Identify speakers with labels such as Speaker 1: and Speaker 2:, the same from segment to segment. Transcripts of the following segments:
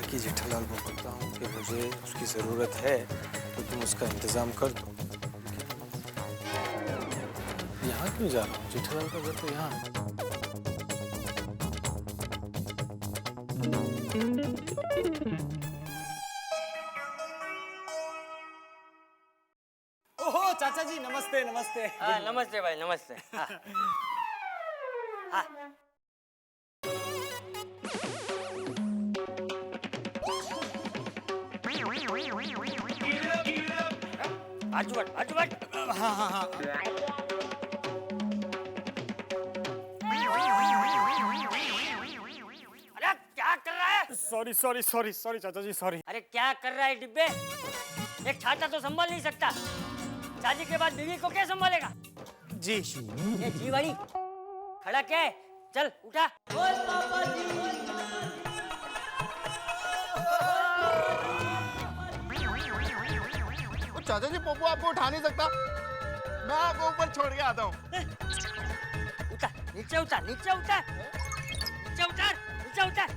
Speaker 1: कि जेठालाल को बताऊं कि मुझे उसकी ज़रूरत है तो तुम उसका इंतज़ाम कर दो। यहाँ क्यों जा रहा हूँ? जेठालाल का घर तो यहाँ है। ओहो चाचा जी, नमस्ते नमस्ते।
Speaker 2: हाँ नमस्ते भाई, नमस्ते। हाँ। हाँ। बाजू बट।
Speaker 1: हाँ हाँ हाँ।
Speaker 2: अरे क्या कर रहा है?
Speaker 1: सॉरी सॉरी सॉरी सॉरी चाचा जी, सॉरी।
Speaker 2: अरे क्या कर रहा है डिब्बे? एक छाता तो संभाल नहीं सकता, शादी के बाद बीवी को क्या संभालेगा?
Speaker 1: जी।
Speaker 2: ये जी वाली खड़ा क्या है? चल उठा। बोल पापा जी।
Speaker 3: चाचा जी पप्पू आपको उठा नहीं सकता, मैं आपको ऊपर छोड़ के आता हूँ।
Speaker 2: उठा, नीचे उतार, नीचे उतार, नीचे उतार, नीचे उतार।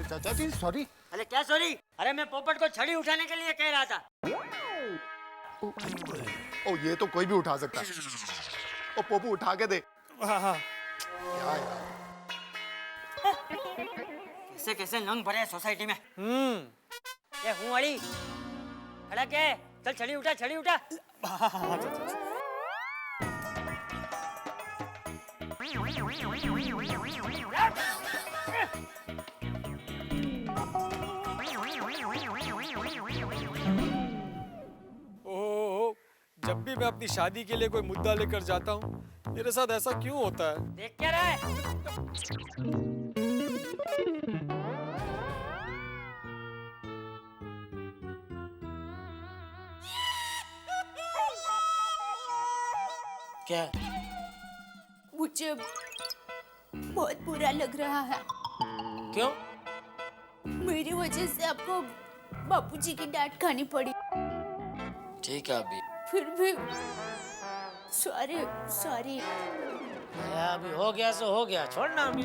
Speaker 3: चाचा जी सॉरी।
Speaker 2: अरे क्या सॉरी? अरे मैं पोपट को छड़ी उठाने के लिए कह रहा था।
Speaker 3: ओ ये तो कोई भी उठा सकता है। ओ पप्पू उठा के दे।
Speaker 1: हाँ हाँ।
Speaker 2: कैसे कैसे नंग भरे हैं सोसाइटी में। ये हूँ वाली खड़ा क्या है? चल छड़ी उठा, छड़ी उठा।
Speaker 1: हाँ हाँ चाचा जी। ओह, जब भी मैं अपनी शादी के लिए कोई मुद्दा लेकर जाता हूँ, मेरे साथ ऐसा क्यों होता है?
Speaker 2: देख क्या रहा है?
Speaker 4: क्या? मुझे बहुत बुरा लग रहा है।
Speaker 2: क्यों?
Speaker 4: मेरी वजह से आपको बापूजी की डांट खानी पड़ी।
Speaker 5: ठीक है अभी,
Speaker 4: फिर भी सॉरी सॉरी।
Speaker 5: अभी हो गया सो हो गया, छोड़ना अभी।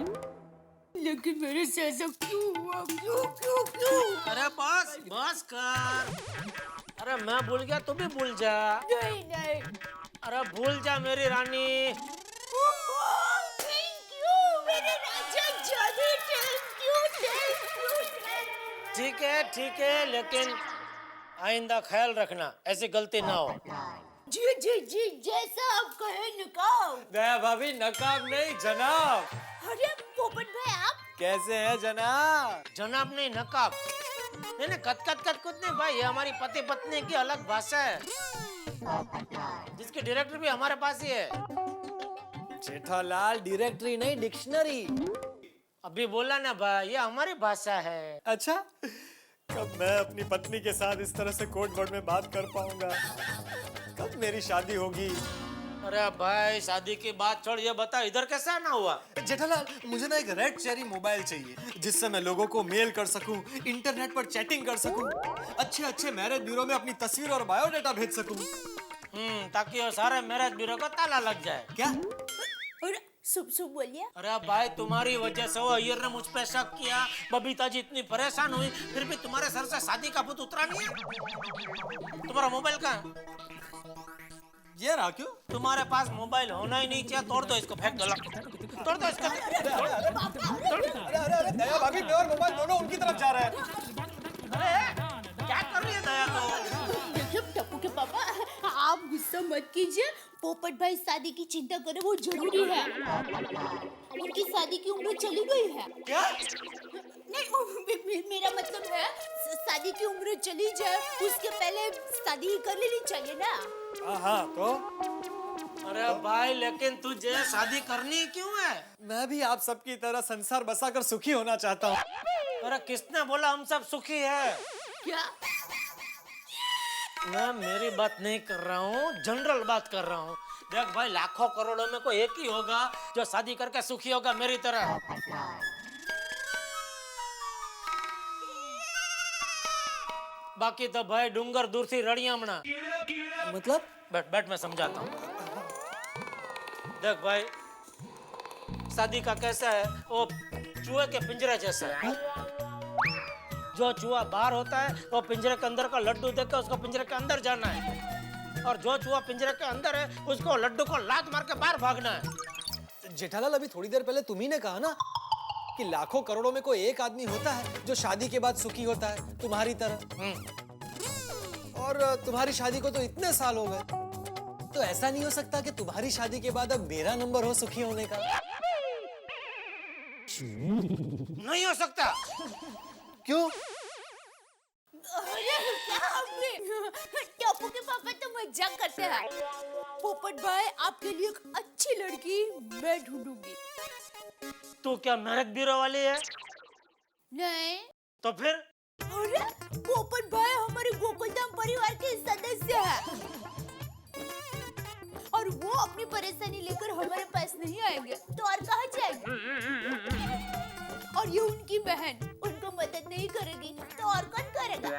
Speaker 4: लेकिन मेरे से ऐसा क्यों हुआ? क्यों क्यों क्यों?
Speaker 5: अरे बस बस कर। अरे मैं भूल गया, तू भी भूल जा।
Speaker 4: नहीं नहीं।
Speaker 5: अरे भूल जा मेरी रानी।
Speaker 4: थैंक यू मेरे राजा जादू। Thank you.
Speaker 5: ठीक है, लेकिन आइंदा ख्याल रखना, ऐसी गलती ना हो।
Speaker 4: जी जी जी, जैसा आप कहे नकाब।
Speaker 1: दया भाभी, नकाब नहीं जनाब।
Speaker 4: अरे पोपट भाई आप
Speaker 1: कैसे हैं जनाब?
Speaker 5: जनाब नहीं, नकाब। नहीं कत नहीं भाई, ये हमारी पति पत्नी की अलग भाषा है, जिसकी डायरेक्टर भी हमारे पास ही है।
Speaker 1: जेठालाल, डायरेक्टरी नहीं, डिक्शनरी।
Speaker 5: अभी बोला ना भाई, ये हमारी भाषा है।
Speaker 1: अच्छा, कब मैं अपनी पत्नी के साथ इस तरह से कोर्ट बोर्ड में बात कर पाऊंगा? कब मेरी शादी होगी?
Speaker 5: अरे भाई शादी की बात छोड़, ये बता इधर कैसा ना हुआ?
Speaker 1: जेठालाल, मुझे ना एक रेड चेरी मोबाइल चाहिए, जिससे मैं लोगों को मेल कर सकूं, इंटरनेट पर चैटिंग कर सकूं, अच्छे मैरिज ब्यूरो में अपनी तस्वीर और बायोडाटा भेज सकूं।
Speaker 5: ताकि वो सारे मैरिज ब्यूरो को ताला लग जाए।
Speaker 1: क्या?
Speaker 4: और शुभ बोलिए।
Speaker 5: अरे भाई तुम्हारी वजह से वो अय्यर ने मुझ पे शक किया, बबीता जी इतनी परेशान हुई, फिर भी तुम्हारे सर से शादी का भूत उतरा नहीं है। तुम्हारा मोबाइल कहाँ है?
Speaker 1: ये रहा। क्यों?
Speaker 5: तुम्हारे पास मोबाइल होना ही नहीं चाहिए। तोड़ दो इसको, फेंक दो, तोड़ दो इसको।
Speaker 1: अरे दया भाभी, मैं और मोबाइल दोनों उनकी तरफ जा रहे हैं।
Speaker 5: अरे क्या कर रही है दया? तो
Speaker 4: देखिए टप्पू के पापा, आप गुस्सा मत कीजिए। पोपट भाई शादी की चिंता करे, वो जरूरी है। उनकी शादी की उम्र चली गई है।
Speaker 1: क्या?
Speaker 4: नहीं, मेरा मतलब है शादी की उम्र चली जाए उसके पहले शादी ही कर लेनी चाहिए ना।
Speaker 1: हाँ तो?
Speaker 5: अरे भाई लेकिन तुझे शादी करनी क्यों है?
Speaker 1: मैं भी आप सबकी तरह संसार बसाकर सुखी होना चाहता हूँ।
Speaker 5: अरे किसने बोला हम सब सुखी है?
Speaker 4: क्या?
Speaker 5: मैं मेरी बात नहीं कर रहा हूँ, जनरल बात कर रहा हूँ। देख भाई, लाखों करोड़ों में कोई एक ही होगा जो शादी करके सुखी होगा मेरी तरह। बाकी तो भाई डूंगर दूर थी रड़िया मना।
Speaker 1: मतलब?
Speaker 5: बैठ मैं समझाता हूँ। देख भाई, शादी का कैसा है, वो चूहे के पिंजरे जैसा है। जो चूहा बाहर होता है वो पिंजरे के अंदर का लड्डू देख के उसको पिंजरे के अंदर जाना है, और जो चूहा पिंजरे के अंदर है उसको लड्डू को लात मार के बाहर भागना है।
Speaker 1: जेठालाल, अभी थोड़ी देर पहले तुम ही ने कहा ना कि लाखों करोड़ों में कोई एक आदमी होता है जो शादी के बाद सुखी होता है, तुम्हारी तरह। और तुम्हारी शादी को तो इतने साल हो गए, तो ऐसा नहीं हो सकता कि तुम्हारी शादी के बाद अब मेरा नंबर हो सुखी होने का?
Speaker 5: नहीं हो सकता।
Speaker 1: क्यों?
Speaker 4: अरे क्या आपने? टप्पू के पापा तो मजाक करते हैं। पोपट भाई, आपके लिए एक अच्छी लड़की मैं ढूंढूंगी।
Speaker 5: तू क्या मैरिज ब्यूरो वाली है?
Speaker 4: नहीं।
Speaker 5: तो फिर?
Speaker 4: अरे पोपट भाई हमारे गोकुलधाम परिवार के सदस्य है, और वो अपनी परेशानी लेकर हमारे पास नहीं आएंगे तो और कहाँ जाएंगे? और ये उनकी बहन उनको मदद नहीं करेगी तो और कौन करेगा?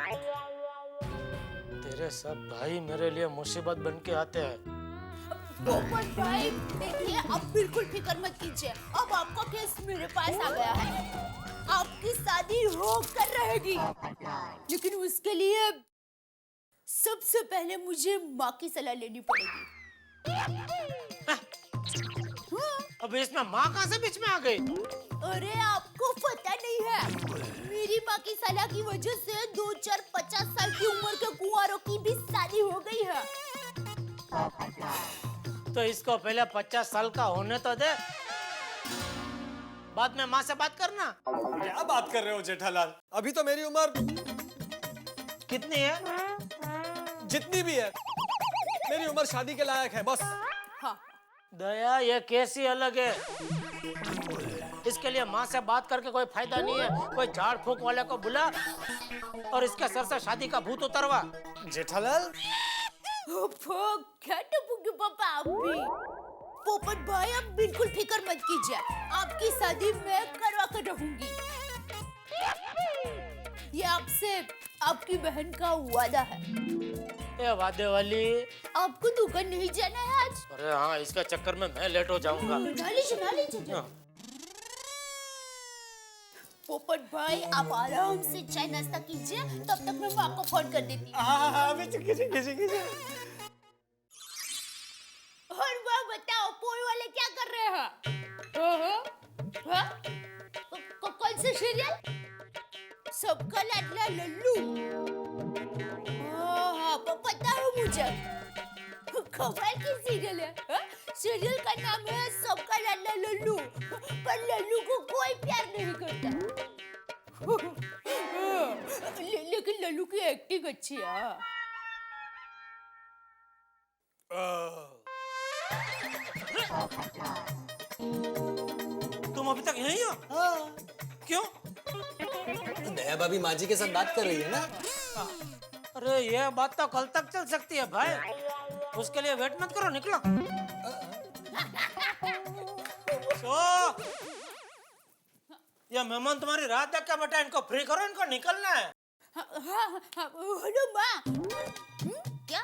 Speaker 5: तेरे सब भाई मेरे लिए मुसीबत बन के आते हैं।
Speaker 4: पोपट भाई देखिए, आप बिल्कुल फिक्र मत कीजिए, अब आपका केस मेरे पास आ गया है। आपकी शादी होकर रहेगी, लेकिन उसके लिए सबसे पहले मुझे माँ की सलाह लेनी पड़ेगी।
Speaker 5: अब इसमें माँ कहाँ से बीच में आ गई?
Speaker 4: अरे आपको पता नहीं है, मेरी माँ की सलाह की वजह से 2-4-50 साल की उम्र के कुंवारों की भी शादी हो गई है।
Speaker 5: तो इसको पहले 50 साल का होने तो दे, बाद में माँ से बात करना।
Speaker 1: क्या बात कर रहे हो जेठालाल? अभी तो मेरी उम्र
Speaker 5: कितनी है?
Speaker 1: जितनी भी है, मेरी उम्र शादी के लायक है, बस।
Speaker 4: हाँ।
Speaker 5: दया, ये कैसी अलग है? इसके लिए माँ से बात करके कोई फायदा नहीं है। कोई झाड़ फूक वाले को बुला और इसके सर से शादी का भूत उतरवा।
Speaker 1: जेठालाल,
Speaker 4: क्या टप्पू के पापा आप भी? पोपट भाई, आप बिल्कुल फिक्र मत कीजिए, आपकी शादी मैं करवा कर रहूंगी। ये आपसे आपकी बहन का वादा है।
Speaker 5: ये वादे वाली।
Speaker 4: आपको दुकान नहीं जाना है आज?
Speaker 5: अरे हाँ, इसके चक्कर में मैं लेट हो जाऊंगा।
Speaker 4: ना लीजिए। पोपट भाई, आप आराम से चाय नाश्ता कीजिए, तब तक मैं आपको फोन कर देती हूँ।
Speaker 1: हाँ, अभी तो कीजिए।
Speaker 4: और वह बताओ, पोल वाले क्या कर रहे हैं? कौन सा सीरियल? सबका लाडला लल्लू। हाँ, पता है मुझे। कमाल की सीरियल है। सीरियल का नाम है सबका लाडला लल्लू, पर लल्लू को कोई प्यार नहीं करता। लेकिन लल्लू की एक्टिंग अच्छी है।
Speaker 5: तुम अभी तक यहीं हो?
Speaker 1: हाँ।
Speaker 5: क्यों?
Speaker 1: दया भाभी माँ जी के साथ बात कर रही है ना।
Speaker 5: अरे ये बात तो कल तक चल सकती है भाई, उसके लिए वेट मत करो, निकलो। ये मेहमान तुम्हारी रात देख के बेटा, इनको फ्री करो, इनको निकलना है।
Speaker 4: हेलो माँ। क्या?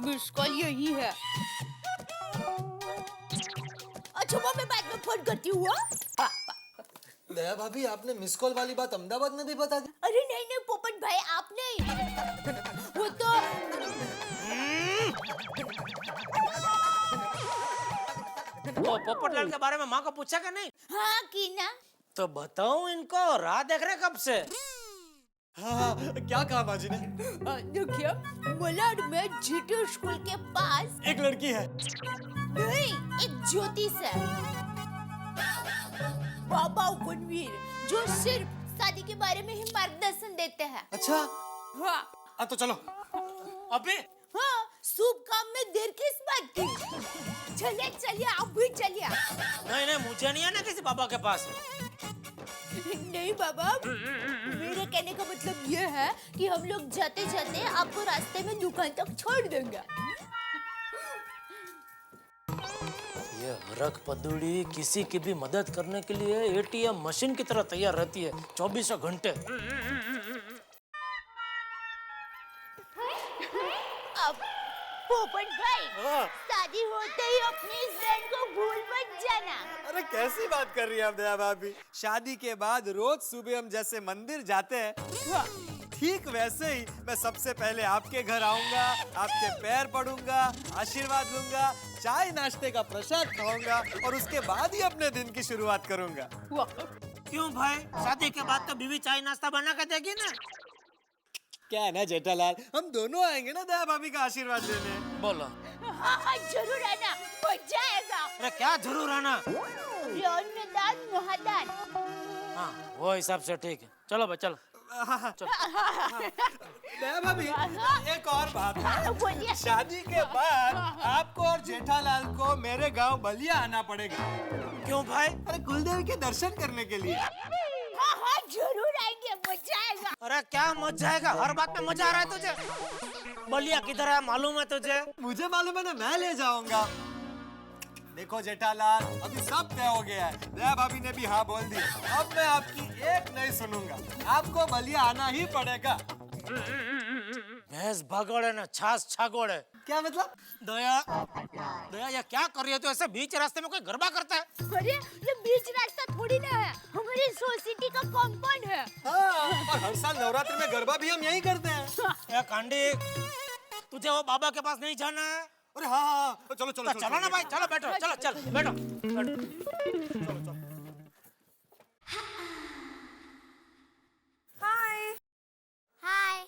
Speaker 4: मिस कॉल यही है। अच्छा माँ, मैं बाद में फोन करती हूँ।
Speaker 1: दया भाभी, आपने मिस कॉल वाली बात अहमदाबाद में भी बता दी?
Speaker 4: अरे नहीं पोपट भाई, आप नहीं, वो तो
Speaker 5: पोपटलाल के बारे में माँ को पूछा क्या नहीं?
Speaker 4: हाँ की ना।
Speaker 5: तो बताऊं इनको, राह देख रहे कब से?
Speaker 1: हाँ, क्या कहा माँ जी ने?
Speaker 4: देखिए, मलाड में जीटी स्कूल के पास
Speaker 1: एक लड़की है।
Speaker 4: नहीं, एक ज्योतिष है, बाबा उपनवीर, जो सिर्फ शादी के बारे में ही मार्गदर्शन देते हैं।
Speaker 1: अच्छा,
Speaker 4: हाँ।
Speaker 1: तो चलो।
Speaker 5: अभी?
Speaker 4: हाँ, शुभ काम में देर किस बात की? चलिए, आप भी चलिए।
Speaker 5: नहीं, मुझे नहीं आना किसी बाबा के पास।
Speaker 4: नहीं बाबा, मेरे कहने का मतलब ये है कि हम लोग जाते जाते आपको रास्ते में दुकान तक छोड़ देंगे।
Speaker 5: ये हरक पदुड़ी किसी की भी मदद करने के लिए एटीएम मशीन की तरह तैयार रहती है 24 घंटे।
Speaker 4: अब पोपट भाई, शादी होते ही अपनी इस बहन को भूल मत जाना।
Speaker 1: अरे कैसी बात कर रही है आप दया भाभी? शादी के बाद रोज सुबह हम जैसे मंदिर जाते हैं, ठीक वैसे ही मैं सबसे पहले आपके घर आऊंगा, आपके पैर पड़ूंगा, आशीर्वाद लूंगा, चाय नाश्ते का प्रसाद खाऊंगा और उसके बाद ही अपने दिन की शुरुआत करूंगा।
Speaker 5: क्यों भाई, शादी के बाद तो बीवी चाय नाश्ता बना के देगी ना?
Speaker 1: क्या है ना जेठालाल, हम दोनों आएंगे ना दया भाभी का आशीर्वाद लेने।
Speaker 5: बोलो।
Speaker 4: हाँ जरूर आना, मजा आएगा।
Speaker 5: अरे क्या जरूर आना?
Speaker 4: अन्नदान महादान।
Speaker 5: हाँ वो हिसाब से ठीक है, चलो भाई चलो।
Speaker 1: दया भाभी एक और बात है,
Speaker 4: बोलिए।
Speaker 1: शादी के बाद आपको और जेठालाल को मेरे गांव बलिया आना पड़ेगा।
Speaker 5: क्यों भाई?
Speaker 1: अरे कुलदेवी के दर्शन करने के लिए।
Speaker 4: हाँ जरूर आएंगे, मजा आएगा।
Speaker 5: अरे क्या मजा आएगा, हर बात में मजा आ रहा है तुझे। बलिया किधर है मालूम है तुझे?
Speaker 1: मुझे मालूम है ना, मैं ले जाऊंगा। देखो जेठालाल, अभी सब तय हो गया है, दया भाभी ने भी हाँ बोल दी। अब मैं आपकी एक नहीं सुनूंगा, आपको बलिया आना ही पड़ेगा।
Speaker 5: भैंस भगोड़ है ना, छाछ छागोड़ है।
Speaker 1: क्या मतलब?
Speaker 5: दया, दया ये क्या कर रही है? तो ऐसे बीच रास्ते में कोई गरबा करता है?
Speaker 4: अरे ये बीच रास्ता थोड़ी ना है, हमारी सोसाइटी का कंपाउंड है।
Speaker 1: हाँ, और हर साल नवरात्रि में गरबा भी हम यही करते हैं।
Speaker 5: ए कांडी, तुझे वो बाबा के पास नहीं जाना है?
Speaker 1: अरे हाँ, चलो चलो
Speaker 5: चलो ना भाई, चलो बैठो, चलो चल बैठो।
Speaker 4: हाय।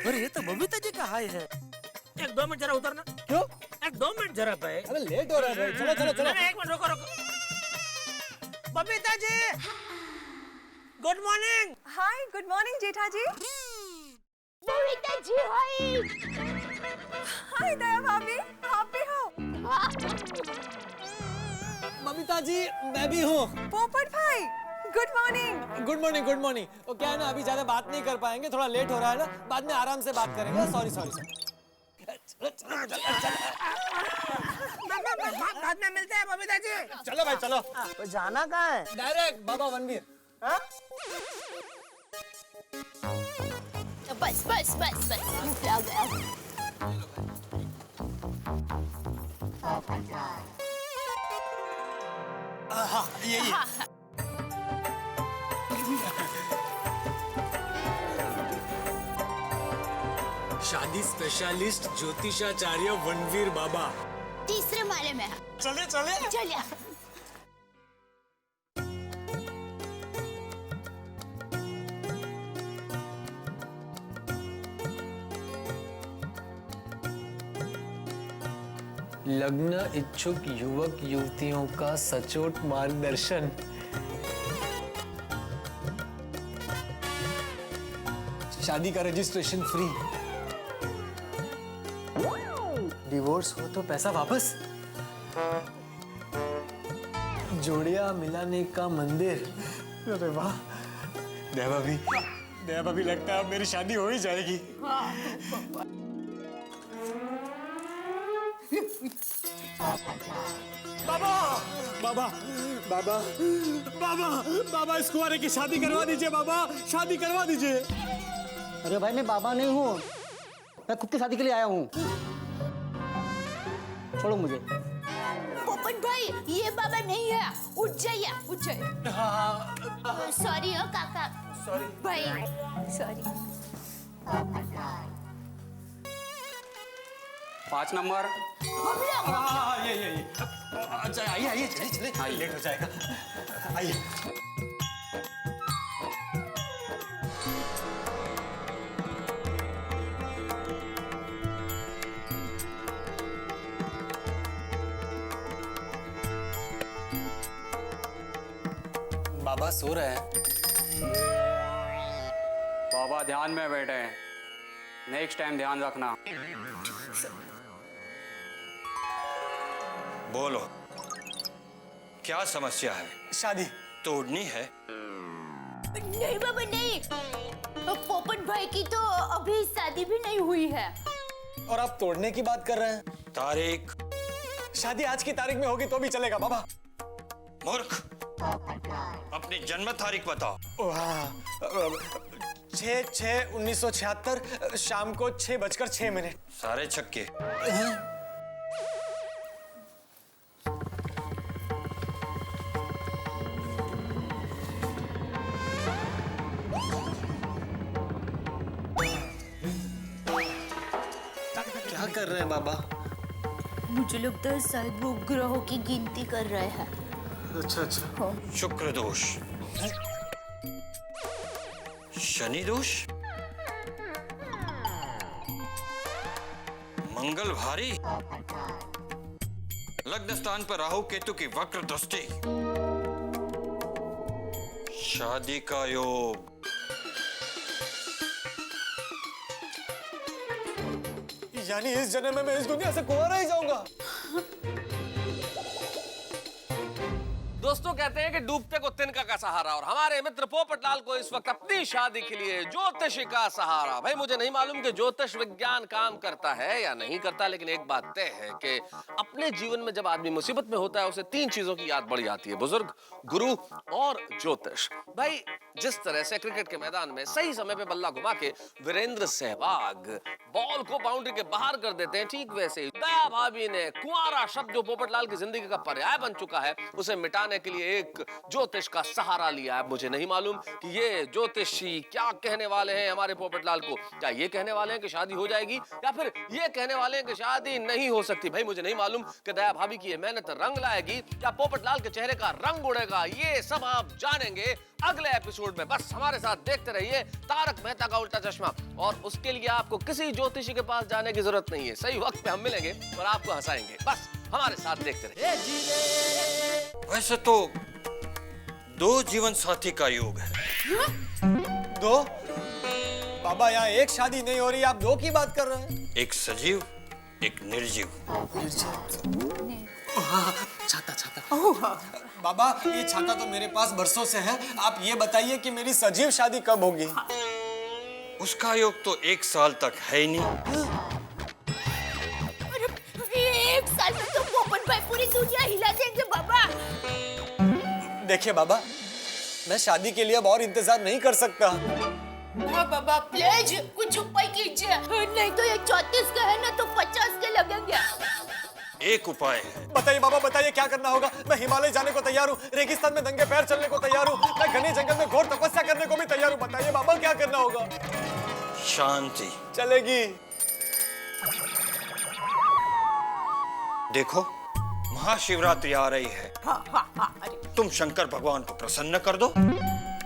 Speaker 5: अरे ये तो बबीता जी का हाय है। एक दो मिनट जरा उतरना।
Speaker 1: क्यों?
Speaker 5: एक दो मिनट जरा भाई।
Speaker 1: अरे लेट हो रहा है भाई, चलो चलो चलो।
Speaker 5: अरे एक मिनट रुको रुको। Babita ji, good morning.
Speaker 6: हाय, गुड मॉर्निंग जेठा जी।
Speaker 4: बबीता जी हाय।
Speaker 6: हाय दया भाभी, आप भी हो?
Speaker 1: बबीता जी मैं भी हूँ।
Speaker 6: पोपट भाई, good morning.
Speaker 1: Good morning good morning. वो क्या है ना, अभी ज्यादा बात नहीं कर पाएंगे, थोड़ा लेट हो रहा है ना, बाद में आराम से बात करेंगे। Sorry sorry sorry.
Speaker 5: बाद में मिलते हैं बबीता जी।
Speaker 1: चलो भाई चलो।
Speaker 7: तो जाना कहाँ है?
Speaker 1: डायरेक्ट बाबा वनवीर।
Speaker 4: बस बस बस बस आ गया।
Speaker 1: हाँ यही है। शादी स्पेशलिस्ट ज्योतिषाचार्य वनवीर बाबा
Speaker 4: तीसरे माले में है।
Speaker 1: चले चले।
Speaker 4: चलिए।
Speaker 1: लग्न इच्छुक युवक युवतियों का सचोट मार्गदर्शन। शादी का रजिस्ट्रेशन फ्री। डिवोर्स हो तो पैसा वापस। जोड़िया मिलाने का मंदिर। अरे वाह दया भाभी लगता है अब मेरी शादी हो ही जाएगी। बाबा बाबा बाबा बाबा बाबा इस कुंवारे की शादी करवा दीजिए। बाबा शादी करवा दीजिए।
Speaker 7: अरे भाई मैं बाबा नहीं हूँ, मैं खुद की शादी के लिए आया हूँ। छोड़ो मुझे।
Speaker 4: पोपट भाई ये बाबा नहीं है, उठ जाइए उठ जाइए। सॉरी हो काका। सॉरी भाई, सॉरी।
Speaker 8: 5 नंबर।
Speaker 4: हम लोग
Speaker 1: ये अच्छा आइए आइए चलिए चलिए, लेट हो जाएगा। आइए। बाबा सो रहे हैं।
Speaker 8: बाबा ध्यान में बैठे हैं, नेक्स्ट टाइम ध्यान रखना।
Speaker 9: बोलो, क्या समस्या है?
Speaker 1: शादी
Speaker 9: तोड़नी है?
Speaker 4: नहीं बाबा नहीं, पोपट भाई की तो अभी शादी भी नहीं हुई है।
Speaker 1: और आप तोड़ने की बात कर रहे हैं?
Speaker 9: तारीख?
Speaker 1: शादी आज की तारीख में होगी तो भी चलेगा बाबा।
Speaker 9: मूर्ख, अपनी जन्म तारीख बताओ।
Speaker 1: 6/6/1976 शाम को 6:06।
Speaker 9: सारे छक्के।
Speaker 1: कर रहे हैं बाबा?
Speaker 4: मुझे लगता है शायद वो ग्रहों की गिनती कर रहे हैं।
Speaker 1: अच्छा अच्छा।
Speaker 9: शुक्र दोष, शनि दोष, मंगल भारी, लग्न स्थान पर राहु केतु की वक्र दृष्टि, शादी का योग।
Speaker 1: यानी इस जन्म में मैं इस दुनिया से कुंवारा ही जाऊंगा।
Speaker 10: दोस्तों कहते हैं कि डूबते को तिनका का सहारा, और हमारे मित्र पोपटलाल को इस वक्त अपनी शादी के लिए ज्योतिष का सहारा। भाई मुझे नहीं मालूम कि ज्योतिष विज्ञान काम करता है या नहीं करता, लेकिन एक बात तय है कि अपने जीवन में जब आदमी मुसीबत में होता है उसे तीन चीजों की याद बढ़ जाती है, बुजुर्ग, गुरु और ज्योतिष। भाई जिस तरह से क्रिकेट के मैदान में सही समय पे बल्ला घुमा के वीरेंद्र सहवाग बॉल को बाउंड्री के बाहर कर देते हैं, ठीक वैसे ही दया भाभी ने कुंवारा शब्द जो पोपटलाल की जिंदगी का पर्याय बन चुका है उसे मिटाने के लिए एक ज्योतिष का सहारा लिया है। मुझे नहीं मालूम कि ये ज्योतिषी क्या कहने वाले हैं हमारे पोपटलाल को। क्या ये कहने वाले हैं कि शादी हो जाएगी, या फिर ये कहने वाले हैं कि शादी नहीं हो सकती। भाई मुझे नहीं मालूम कि दया भाभी की ये मेहनत रंग लाएगी या पोपटलाल के चेहरे का रंग उड़ेगा। ये सब आप जानेंगे अगले एपिसोड में। बस हमारे साथ देखते रहिए तारक मेहता का उल्टा चश्मा, और उसके लिए आपको किसी ज्योतिषी के पास जाने की जरूरत नहीं है। सही वक्त पे हम मिलेंगे और आपको हंसाएंगे। बस हमारे साथ देखते रहिए।
Speaker 9: वैसे तो दो जीवन साथी का योग है।
Speaker 1: दो? बाबा यहाँ एक शादी नहीं हो रही, आप दो की बात कर रहे हैं?
Speaker 9: एक सजीव, एक निर्जीव।
Speaker 1: छाता छाता। बाबा ये छाता तो मेरे पास बरसों से है, आप ये बताइए कि मेरी सजीव शादी कब होगी?
Speaker 9: उसका योग तो 1 साल तक है ही नहीं।
Speaker 4: एक साल में तो पोपट भाई पूरी दुनिया हिला देंगे बाबा।
Speaker 1: देखिए बाबा, मैं शादी के लिए अब और इंतजार नहीं कर सकता।
Speaker 4: हाँ बाबा प्लीज कुछ उपाय कीजिए, नहीं तो ये 34 का है ना तो 50 के लगेंगे।
Speaker 9: एक उपाय है।
Speaker 1: बताइए बाबा बताइए, क्या करना होगा? मैं हिमालय जाने को तैयार हूँ, रेगिस्तान में नंगे पैर चलने को तैयार हूँ, मैं घने जंगल में घोर तपस्या करने को भी तैयार हूँ। बताइए बाबा क्या करना होगा?
Speaker 9: शांति
Speaker 1: चलेगी।
Speaker 9: देखो महाशिवरात्रि आ रही है, तुम शंकर भगवान को प्रसन्न कर दो।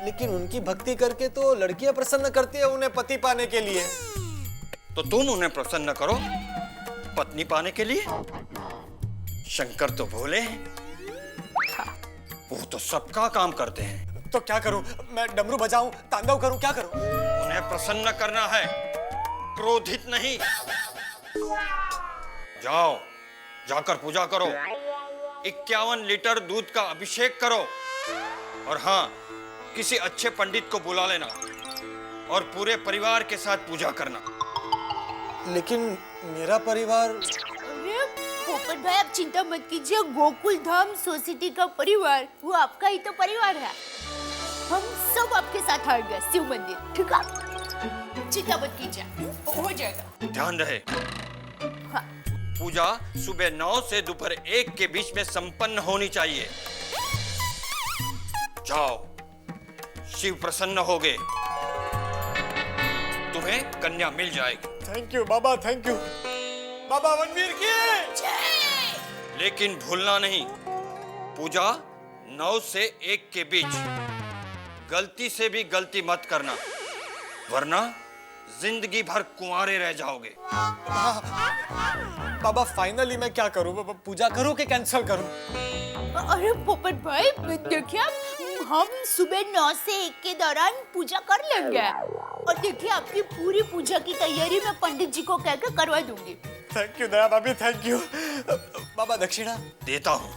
Speaker 1: लेकिन उनकी भक्ति करके तो लड़कियां प्रसन्न करती है उन्हें पति पाने के लिए।
Speaker 9: तो तुम उन्हें प्रसन्न करो पत्नी पाने के लिए। शंकर तो भोले हैं, वो तो सबका काम करते हैं।
Speaker 1: तो क्या करूं? मैं डमरू बजाऊं, तांडव करूं, क्या करूं?
Speaker 9: उन्हें प्रसन्न करना है, क्रोधित नहीं। जाओ जाकर पूजा करो, 51 लीटर दूध का अभिषेक करो, और हाँ किसी अच्छे पंडित को बुला लेना और पूरे परिवार के साथ पूजा करना।
Speaker 1: लेकिन मेरा परिवार।
Speaker 4: अरे पोपट भाई आप चिंता मत कीजिए, गोकुल धाम सोसाइटी का परिवार वो आपका ही तो परिवार है। हम सब आपके साथ आएंगे शिव मंदिर, ठीक है? चिंता मत कीजिए, हो जाएगा।
Speaker 9: ध्यान रहे,
Speaker 4: हाँ।
Speaker 9: पूजा सुबह 9 से दोपहर 1 के बीच में संपन्न होनी चाहिए। जाओ, शिव प्रसन्न होगे, तुम्हें कन्या मिल जाएगी।
Speaker 1: थैंक यू बाबा, थैंक यू बाबा। वनवीर की
Speaker 9: लेकिन भूलना नहीं, पूजा 9 से 1 के बीच। गलती से भी गलती मत करना, वरना जिंदगी भर कुंवारे रह जाओगे।
Speaker 1: बाबा फाइनली मैं क्या करूं? बाबा पूजा करूं कि कैंसिल करूं?
Speaker 4: अरे पोपट भाई देखिए, हम सुबह 9 से 1 के दौरान पूजा कर लेंगे, और देखिए आपकी पूरी पूजा की तैयारी मैं पंडित जी को कहकर करवा दूंगी।
Speaker 1: थैंक यू दया भाभी, थैंक यू। बाबा दक्षिणा
Speaker 9: देता हूँ।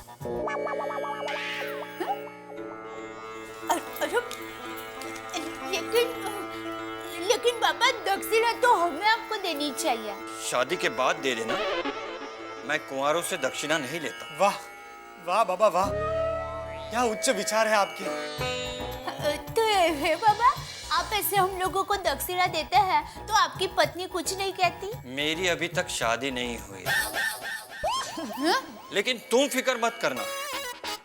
Speaker 4: लेकिन बाबा दक्षिणा तो हमें आपको देनी चाहिए।
Speaker 9: शादी के बाद दे देना, मैं कुंवारों से दक्षिणा नहीं लेता।
Speaker 1: वाह वाह बाबा वाह, क्या उच्च विचार है आपके।
Speaker 4: तो हे बाबा, आप ऐसे हम लोगों को दक्षिणा देते हैं तो आपकी पत्नी कुछ नहीं कहती?
Speaker 9: मेरी अभी तक शादी नहीं हुई, लेकिन तुम फिक्र मत करना,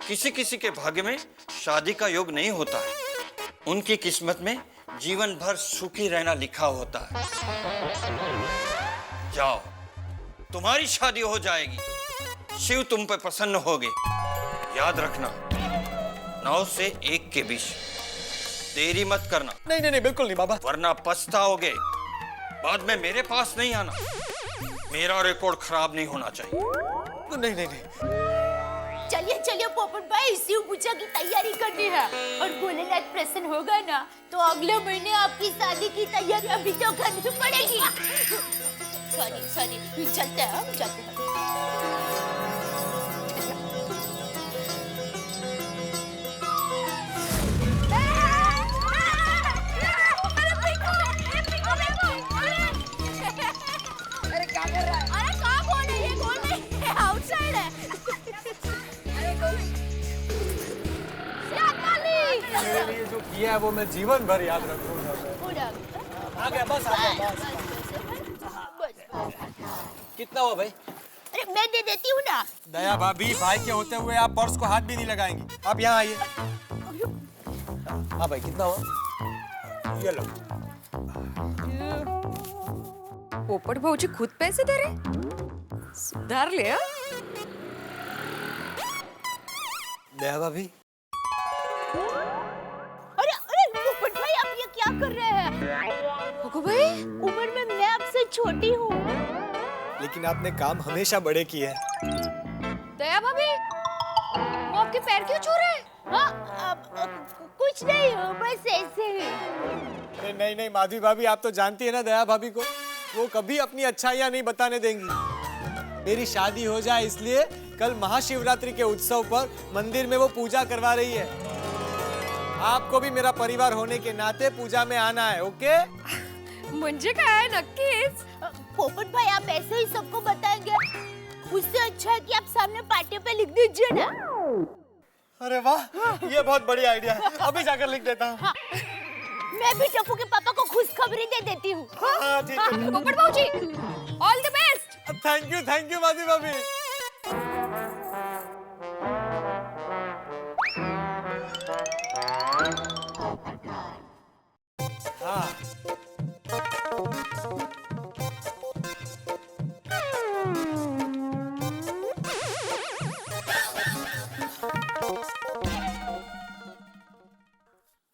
Speaker 9: किसी किसी के भाग्य में शादी का योग नहीं होता है, उनकी किस्मत में जीवन भर सुखी रहना लिखा होता है। जाओ तुम्हारी शादी हो जाएगी, शिव तुम पे प्रसन्न होगे। याद रखना, 9 से 1 के बीच देरी मत करना।
Speaker 1: नहीं नहीं नहीं, बिल्कुल नहीं बाबा।
Speaker 9: वरना पछताओगे। बाद में मेरे पास नहीं आना। मेरा रिकॉर्ड खराब नहीं होना चाहिए।
Speaker 1: नहीं नहीं नहीं।
Speaker 4: चलिए चलिए पोपट भाई, शिव पूजा की तैयारी करनी है और भोलेनाथ प्रसन्न होगा ना तो अगले महीने आपकी शादी की तैयारी अभी तो करनी पड़ेगी। सॉरी सॉरी, चलते हैं हम, चलते हैं।
Speaker 6: अरे क्या कर रहा है?
Speaker 4: अरे कहाँ कौन है? ये कौन है? आउटसाइड है।
Speaker 6: अरे कौन?
Speaker 1: मेरे लिए जो किया है वो मैं जीवन भर याद रखूंगा। आ गया, बस आ गया, बस। कितना हुआ भाई?
Speaker 4: अरे मैं दे देती हूँ ना।
Speaker 1: दया भाभी, भाई के होते हुए आप पर्स को हाथ भी नहीं लगाएंगी। आप यहाँ आइए। हाँ भाई, कितना हुआ? ये लो।
Speaker 6: पोपट भाऊजी खुद पैसे दे रहे? सुधार ले।
Speaker 1: दया भाभी,
Speaker 4: अरे अरे पोपट भाई, आप ये क्या कर रहे हैं?
Speaker 6: कोको भाई,
Speaker 4: उम्र में मैं आपसे छोटी हूँ।
Speaker 1: लेकिन आपने काम हमेशा बड़े किए हैं।
Speaker 6: दया भाभी, वो आपके पैर क्यों छू रहे हैं?
Speaker 4: हाँ, कुछ नहीं, बस ऐसे ही।
Speaker 1: अरे नहीं नहीं माधवी भाभी, आप तो जानती है ना दया भाभी को, वो कभी अपनी अच्छाइयाँ नहीं बताने देंगी। मेरी शादी हो जाए इसलिए कल महाशिवरात्रि के उत्सव पर मंदिर में वो पूजा करवा रही है। आपको भी मेरा परिवार होने के नाते पूजा में आना है, ओके?
Speaker 6: म्हणजे काय नक्कीच।
Speaker 4: पोपट भाई, आप ऐसे ही सबको बताएंगे? उससे अच्छा है कि आप सामने पाटे पे लिख दीजिए ना।
Speaker 1: अरे वाह, ये बहुत बढ़िया आइडिया है। अभी जाकर लिख देता हूँ।
Speaker 4: हाँ, मैं भी टप्पू के पापा को खुशखबरी दे देती हूँ।
Speaker 1: हाँ, ठीक है।
Speaker 6: पोपट भाऊजी, all the best.
Speaker 1: Thank you Madhavi भाभी। हाँ।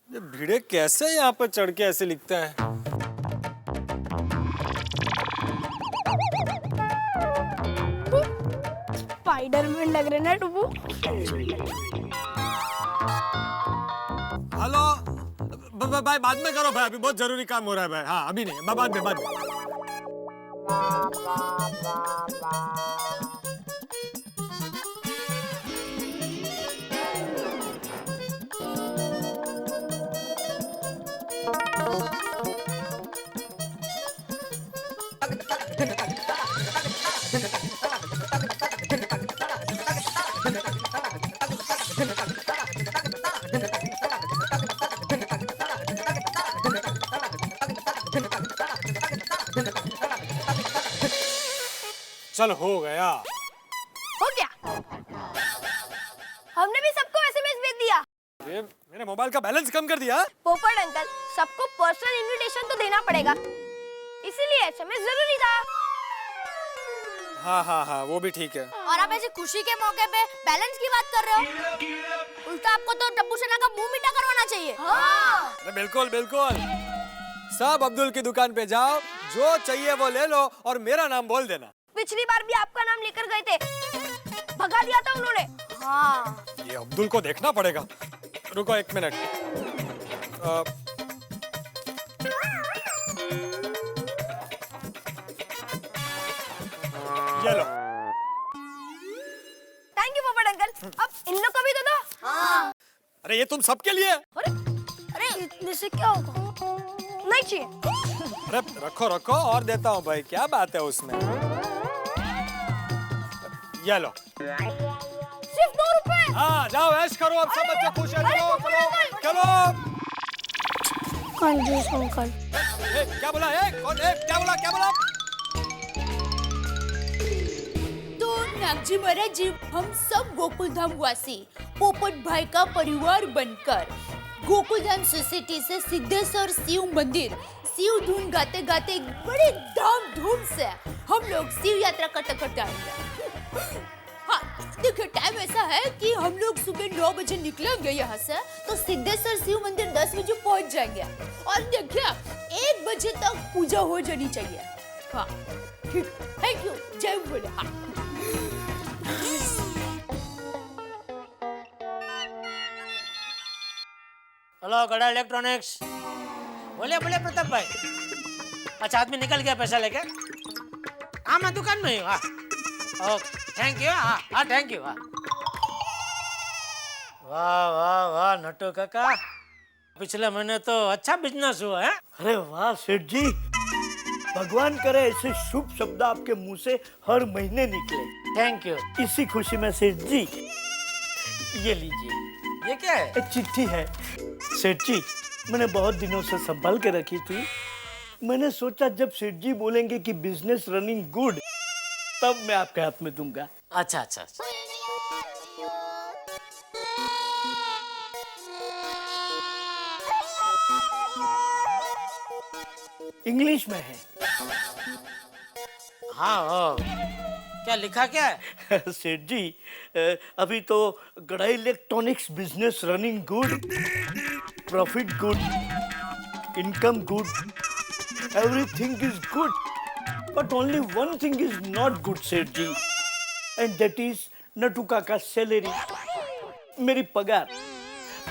Speaker 1: ये भिड़े कैसे यहाँ पर चढ़ के ऐसे लिखता है?
Speaker 4: स्पाइडरमैन लग रहे ना टप्पू।
Speaker 1: हेलो भाई, बाद में करो भाई, अभी बहुत जरूरी काम हो रहा है भाई। हाँ अभी नहीं, बाद में। चल हो गया।
Speaker 6: हो गया। हमने भी सबको एसएमएस भेज दिया।
Speaker 1: ये मेरे मोबाइल का बैलेंस कम कर दिया।
Speaker 6: पोपट अंकल, सबको पर्सनल इनविटेशन तो देना पड़ेगा, इसीलिए एसएमएस जरूरी था।
Speaker 1: हाँ, वो भी ठीक है।
Speaker 6: और आप ऐसे खुशी के मौके पे बैलेंस की बात कर रहे हो? उल्टा आपको तो टप्पू सेना का मुंह मीठा करवाना चाहिए। हाँ।
Speaker 1: अरे बिल्कुल। सब अब्दुल की दुकान पे जाओ, जो चाहिए वो ले लो और मेरा नाम बोल देना।
Speaker 6: पिछली बार भी आपका नाम लेकर गए थे, भगा दिया था उन्होंने। हाँ।
Speaker 1: ये अब्दुल को देखना पड़ेगा। रुको 1 मिनट। ये लो।
Speaker 6: थैंक यू पोपट अंकल। अब इन लोग को भी दे दो। हाँ।
Speaker 1: अरे ये तुम सबके लिए।
Speaker 6: अरे इतने से क्या होगा? नहीं चाहिए।
Speaker 1: अरे रखो और देता हूँ भाई, क्या बात है उसमें। ये लो।
Speaker 6: सिर्फ 2 रुपए।
Speaker 1: हाँ जाओ ऐश करो, अब सब बच्चे खुश हैं। चलो।
Speaker 4: कंजूस अंकल।
Speaker 1: क्या बोला? क्या बोला?
Speaker 4: तो नागजी महाराज जी, हम सब गोकुल धाम वासी पोपट भाई का परिवार बनकर गोकुलधाम सोसाइटी से सिद्धेश्वर शिव मंदिर शिव धुन गाते गाते बड़ी धाम-धूम से हम लोग शिव यात्रा करते करते आएंगे। हाँ, देखिए टाइम ऐसा है कि हम लोग सुबह 9 बजे निकलेंगे यहाँ से, तो सिद्धेश्वर शिव मंदिर 10 बजे पहुँच जाएंगे। और देखिए 1 बजे तक पूजा हो जानी चाहिए। हाँ, ठीक, थैंक यू, जय भोले। हाँ।
Speaker 5: हेलो गड़ा इलेक्ट्रॉनिक्स। बोले बोले प्रताप भाई। अच्छा आदमी निकल गया पैसा लेके? हाँ मैं दुकान में हूँ। हाँ थैंक यू। हाँ हाँ थैंक यू। हाँ वाह वाह वाह नट्टू काका, पिछले महीने तो अच्छा बिजनेस हुआ है।
Speaker 11: अरे वाह सेठ जी, भगवान करे ऐसे शुभ शब्द आपके मुंह से हर महीने निकले।
Speaker 5: Thank you.
Speaker 11: इसी खुशी में सेठ जी ये लीजिए।
Speaker 5: ये क्या है?
Speaker 11: एक चिट्ठी है सेठ जी, मैंने बहुत दिनों से संभाल के रखी थी। मैंने सोचा जब सेठ जी बोलेंगे कि बिजनेस रनिंग गुड, तब मैं आपके हाथ में दूंगा।
Speaker 5: अच्छा अच्छा, अच्छा।
Speaker 11: इंग्लिश में है।
Speaker 5: हाँ क्या लिखा क्या है?
Speaker 11: सेठ जी अभी तो गड़ा electronics business running good, profit good, income good, everything is good, but only one thing is not good सेठ जी, एंड दैट इज नट्टू काका सैलरी, मेरी पगार।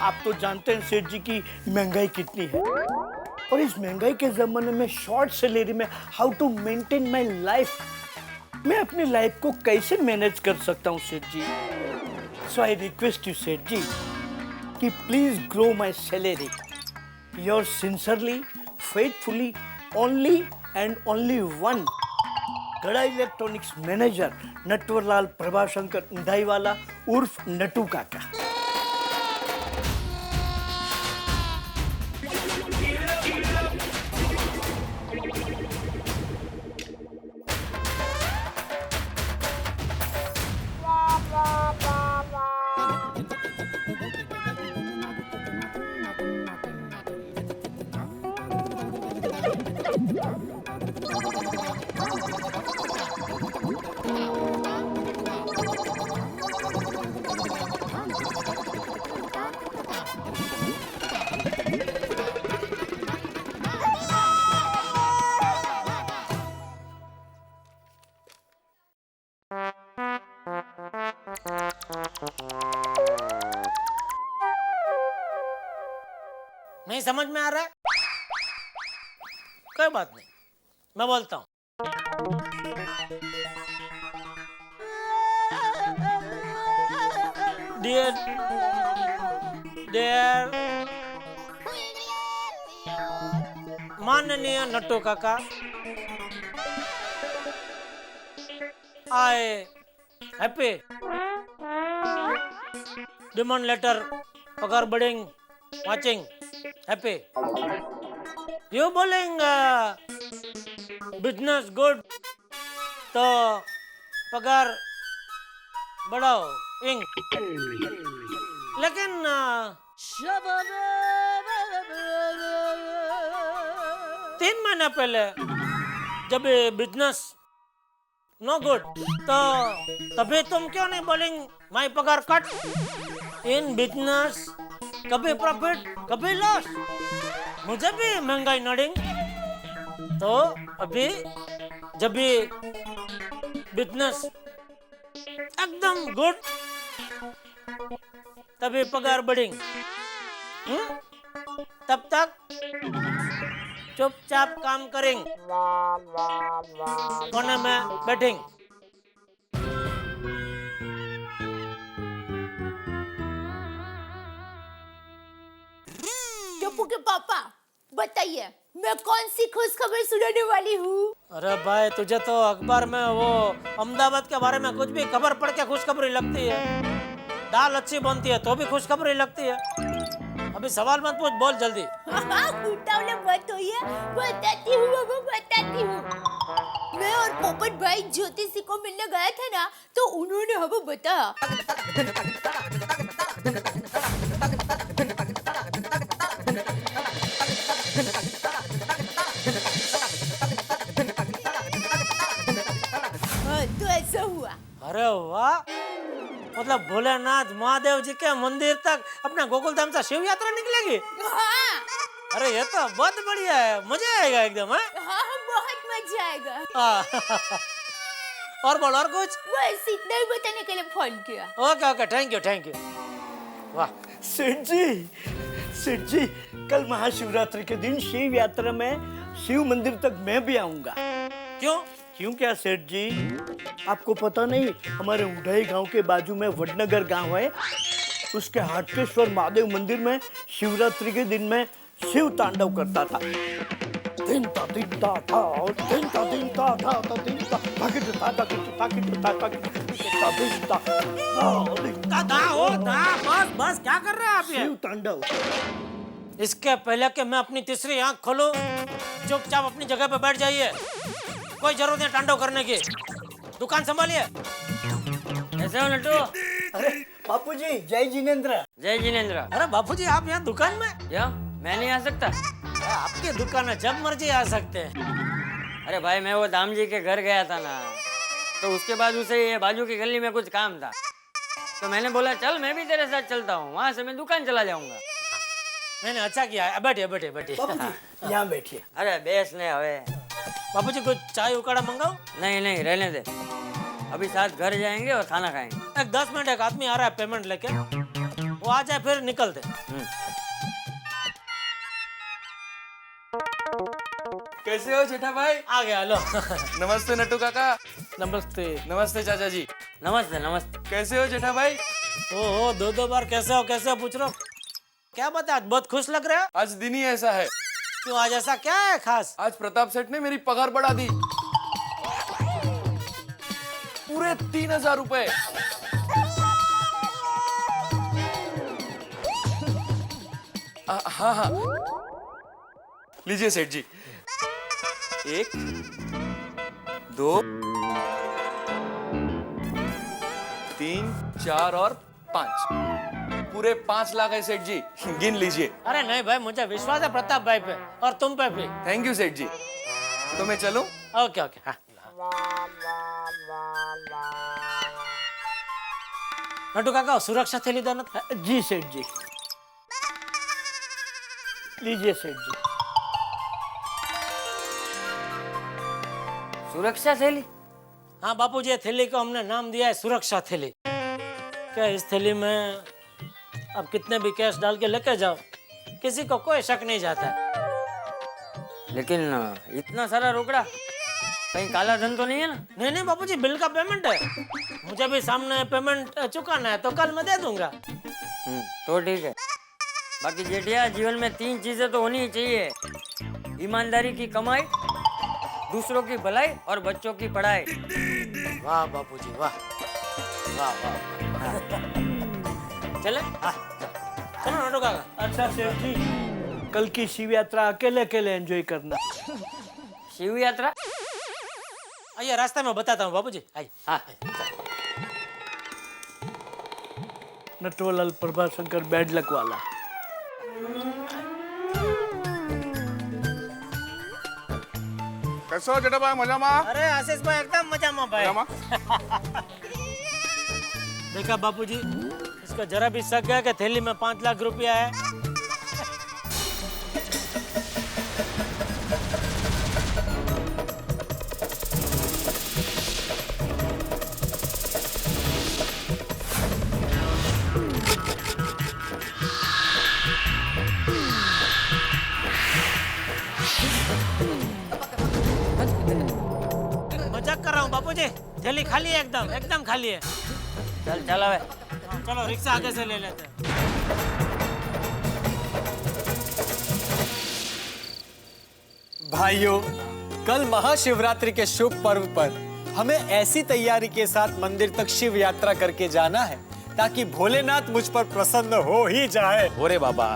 Speaker 11: आप तो जानते हैं सेठ जी की महंगाई कितनी है, और इस महंगाई के जमाने में शॉर्ट सैलरी में how to maintain my life, मैं अपनी लाइफ को कैसे मैनेज कर सकता हूँ सेठ जी। सो आई रिक्वेस्ट यू सेठ जी कि please grow my salary. Your sincerely faithfully only and only one, गड़ा इलेक्ट्रॉनिक्स मैनेजर नटवरलाल प्रभाशंकर उंधाईवाला उर्फ नट्टू काका।
Speaker 5: नहीं समझ में आ रहा है? कोई बात नहीं, मैं बोलता हूँ। डियर डियर माननीय नट्टू काका, आई हैप्पी डिमांड लेटर पगार bidding watching happy you bowling business good तो पगार बढ़ाओ इंग, लेकिन 3 महीना पहले जब बिजनेस नो गुड, तो तभी तुम क्यों नहीं बोलिंग माई पगार कट इन बिजनेस, कभी प्रॉफिट कभी लॉस, मुझे भी महंगाई नड़िंग, तो अभी जब भी बिजनेस एकदम गुड तभी पगार बढ़ेंगे, तब तक चुपचाप काम करेंगे, कोने में बैठेंगे।
Speaker 4: टप्पू के पापा बताइए, मैं कौन सी खुश खबर सुनाने वाली हूँ?
Speaker 5: अरे भाई तुझे तो अखबार में वो अहमदाबाद के बारे में कुछ भी खबर पढ़ के खुशखबरी लगती है, दाल अच्छी बनती है तो भी खुशखबरी लगती है। अभी सवाल मत पूछ, बोल जल्दी।
Speaker 4: उतावले मत होइए, बताती हूँ बाबू, बताती हूँ। मैं और पोपट भाई ज्योतिषी को मिलने गए थे ना, तो उन्होंने हमें बताया
Speaker 5: वाह, मतलब भोलेनाथ महादेव जी के मंदिर तक अपना गोकुल धाम से शिव यात्रा निकलेगी।
Speaker 4: हाँ
Speaker 5: अरे ये तो बहुत बढ़िया है, मजा आएगा एकदम। है
Speaker 4: हाँ बहुत मजा आएगा।
Speaker 5: और बोल, और कुछ?
Speaker 4: बस इतना ही बताने के लिए फोन किया।
Speaker 5: Okay okay, thank you thank you. वाह
Speaker 11: सेठ जी, कल महाशिवरात्रि के दिन शिव यात्रा में शिव मंदिर तक मैं भी आऊंगा।
Speaker 5: क्यों?
Speaker 11: क्यों क्या सेठ जी, आपको पता नहीं, हमारे उठाई गांव के बाजू में वडनगर गांव है, उसके हाटकेश्वर महादेव मंदिर में शिवरात्रि के दिन में शिव तांडव करता था।
Speaker 5: बस क्या कर रहे हैं आप ये?
Speaker 11: शिव तांडव।
Speaker 5: इसके पहले कि मैं अपनी तीसरी आंख खोलूं, चुपचाप अपनी जगह पे बैठ जाइए। कोई जरूरत नहीं तांडव करने की। दुकान संभालिए।
Speaker 2: कैसे हो लट्टू?
Speaker 11: अरे बापूजी, जय जिनेंद्र।
Speaker 2: जय जिनेंद्र।
Speaker 5: अरे बापूजी, आप यहाँ दुकान में?
Speaker 2: क्यों, मैं नहीं आ सकता?
Speaker 5: आपकी दुकान है, जब मर्जी आ सकते हैं।
Speaker 2: अरे भाई, मैं वो दाम जी के घर गया था ना, तो उसके बाद उसे ये बाजू की गली में कुछ काम था, तो मैंने बोला चल मैं भी तेरे साथ चलता हूँ, वहाँ से मैं दुकान चला जाऊंगा।
Speaker 5: मैंने अच्छा किया। बैठिए बैठिए बैठिए।
Speaker 11: यहाँ बैठिए।
Speaker 2: अरे बेस ने हवे।
Speaker 5: बापूजी कुछ चाय उकाड़ा मंगाओ?
Speaker 2: नहीं नहीं, रहने दे, अभी साथ घर जाएंगे और खाना खाएंगे।
Speaker 5: एक 10 मिनट, एक आदमी आ रहा है पेमेंट लेके, वो आ जाए फिर निकलते।
Speaker 8: कैसे हो जेठा भाई?
Speaker 5: आ गया। लो।
Speaker 8: नमस्ते नट्टू काका।
Speaker 5: नमस्ते।
Speaker 8: नमस्ते चाचा जी।
Speaker 2: नमस्ते नमस्ते।
Speaker 8: कैसे हो जेठा भाई?
Speaker 5: ओहो, दो बार कैसे हो पूछ रहे हो? क्या बता, आज बहुत खुश लग रहे हो।
Speaker 8: आज दिन ही ऐसा है।
Speaker 5: क्यों, आज ऐसा क्या है खास?
Speaker 8: आज प्रताप सेठ ने मेरी पगार बढ़ा दी, पूरे 3000 रुपए। हाँ हाँ, लीजिए सेठ जी। 1 2 3 4 और 5, पूरे 5 लाख है सेठ जी, गिन लीजिए।
Speaker 5: अरे नहीं भाई, मुझे विश्वास है प्रताप भाई पे और तुम पे भी।
Speaker 8: थैंक यू सेठ जी। तो मैं चलूं?
Speaker 5: Okay okay. हाँ। नट्टू काका, सुरक्षा थैली देना।
Speaker 11: जी सेठ जी। लीजिए सेठ जी।
Speaker 2: सुरक्षा थैली?
Speaker 5: हाँ बापूजी, ये थैली को हमने नाम दिया है सुरक्षा थैली। क्या इस थैली में अब कितने भी कैश डाल के लेके जाओ, किसी को कोई शक नहीं जाता।
Speaker 2: लेकिन इतना सारा रोकड़ा, कहीं काला धन तो नहीं है ना?
Speaker 5: नहीं नहीं बापूजी, बिल का पेमेंट है, मुझे भी सामने पेमेंट चुकाना है, तो कल मैं दे दूंगा।
Speaker 2: तो ठीक है। बाकी जेठिया, जीवन में 3 चीजें तो होनी ही चाहिए: ईमानदारी की कमाई, दूसरों की भलाई और बच्चों की पढ़ाई।
Speaker 5: वाह बापूजी वाह, वाह वाह। चले? चलो नट्टू काका।
Speaker 11: अच्छा सेठ जी, कल की शिव यात्रा अकेले अकेले एंजॉय करना।
Speaker 2: शिव यात्रा?
Speaker 5: आइए, रास्ते में बताता हूँ बापूजी। आइए।
Speaker 2: हाँ।
Speaker 11: नटवरलाल प्रभाशंकर बैड लक वाला।
Speaker 3: कैसे हो जेठा भाई, मजा में?
Speaker 5: अरे आशीष भाई, एकदम मजा में भाई। देखा बापूजी, इसका जरा भी शक गया कि थैली में 5 लाख रुपया है। मजाक कर रहा हूँ बापूजी, थैली खाली है, एकदम एकदम खाली है।
Speaker 2: चल चला वे।
Speaker 5: चलो रिक्शा आगे से ले लेते हैं।
Speaker 1: भाइयों, कल महाशिवरात्रि के शुभ पर्व पर हमें ऐसी तैयारी के साथ मंदिर तक शिव यात्रा करके जाना है ताकि भोलेनाथ मुझ पर प्रसन्न हो ही जाए।
Speaker 12: ओरे बाबा,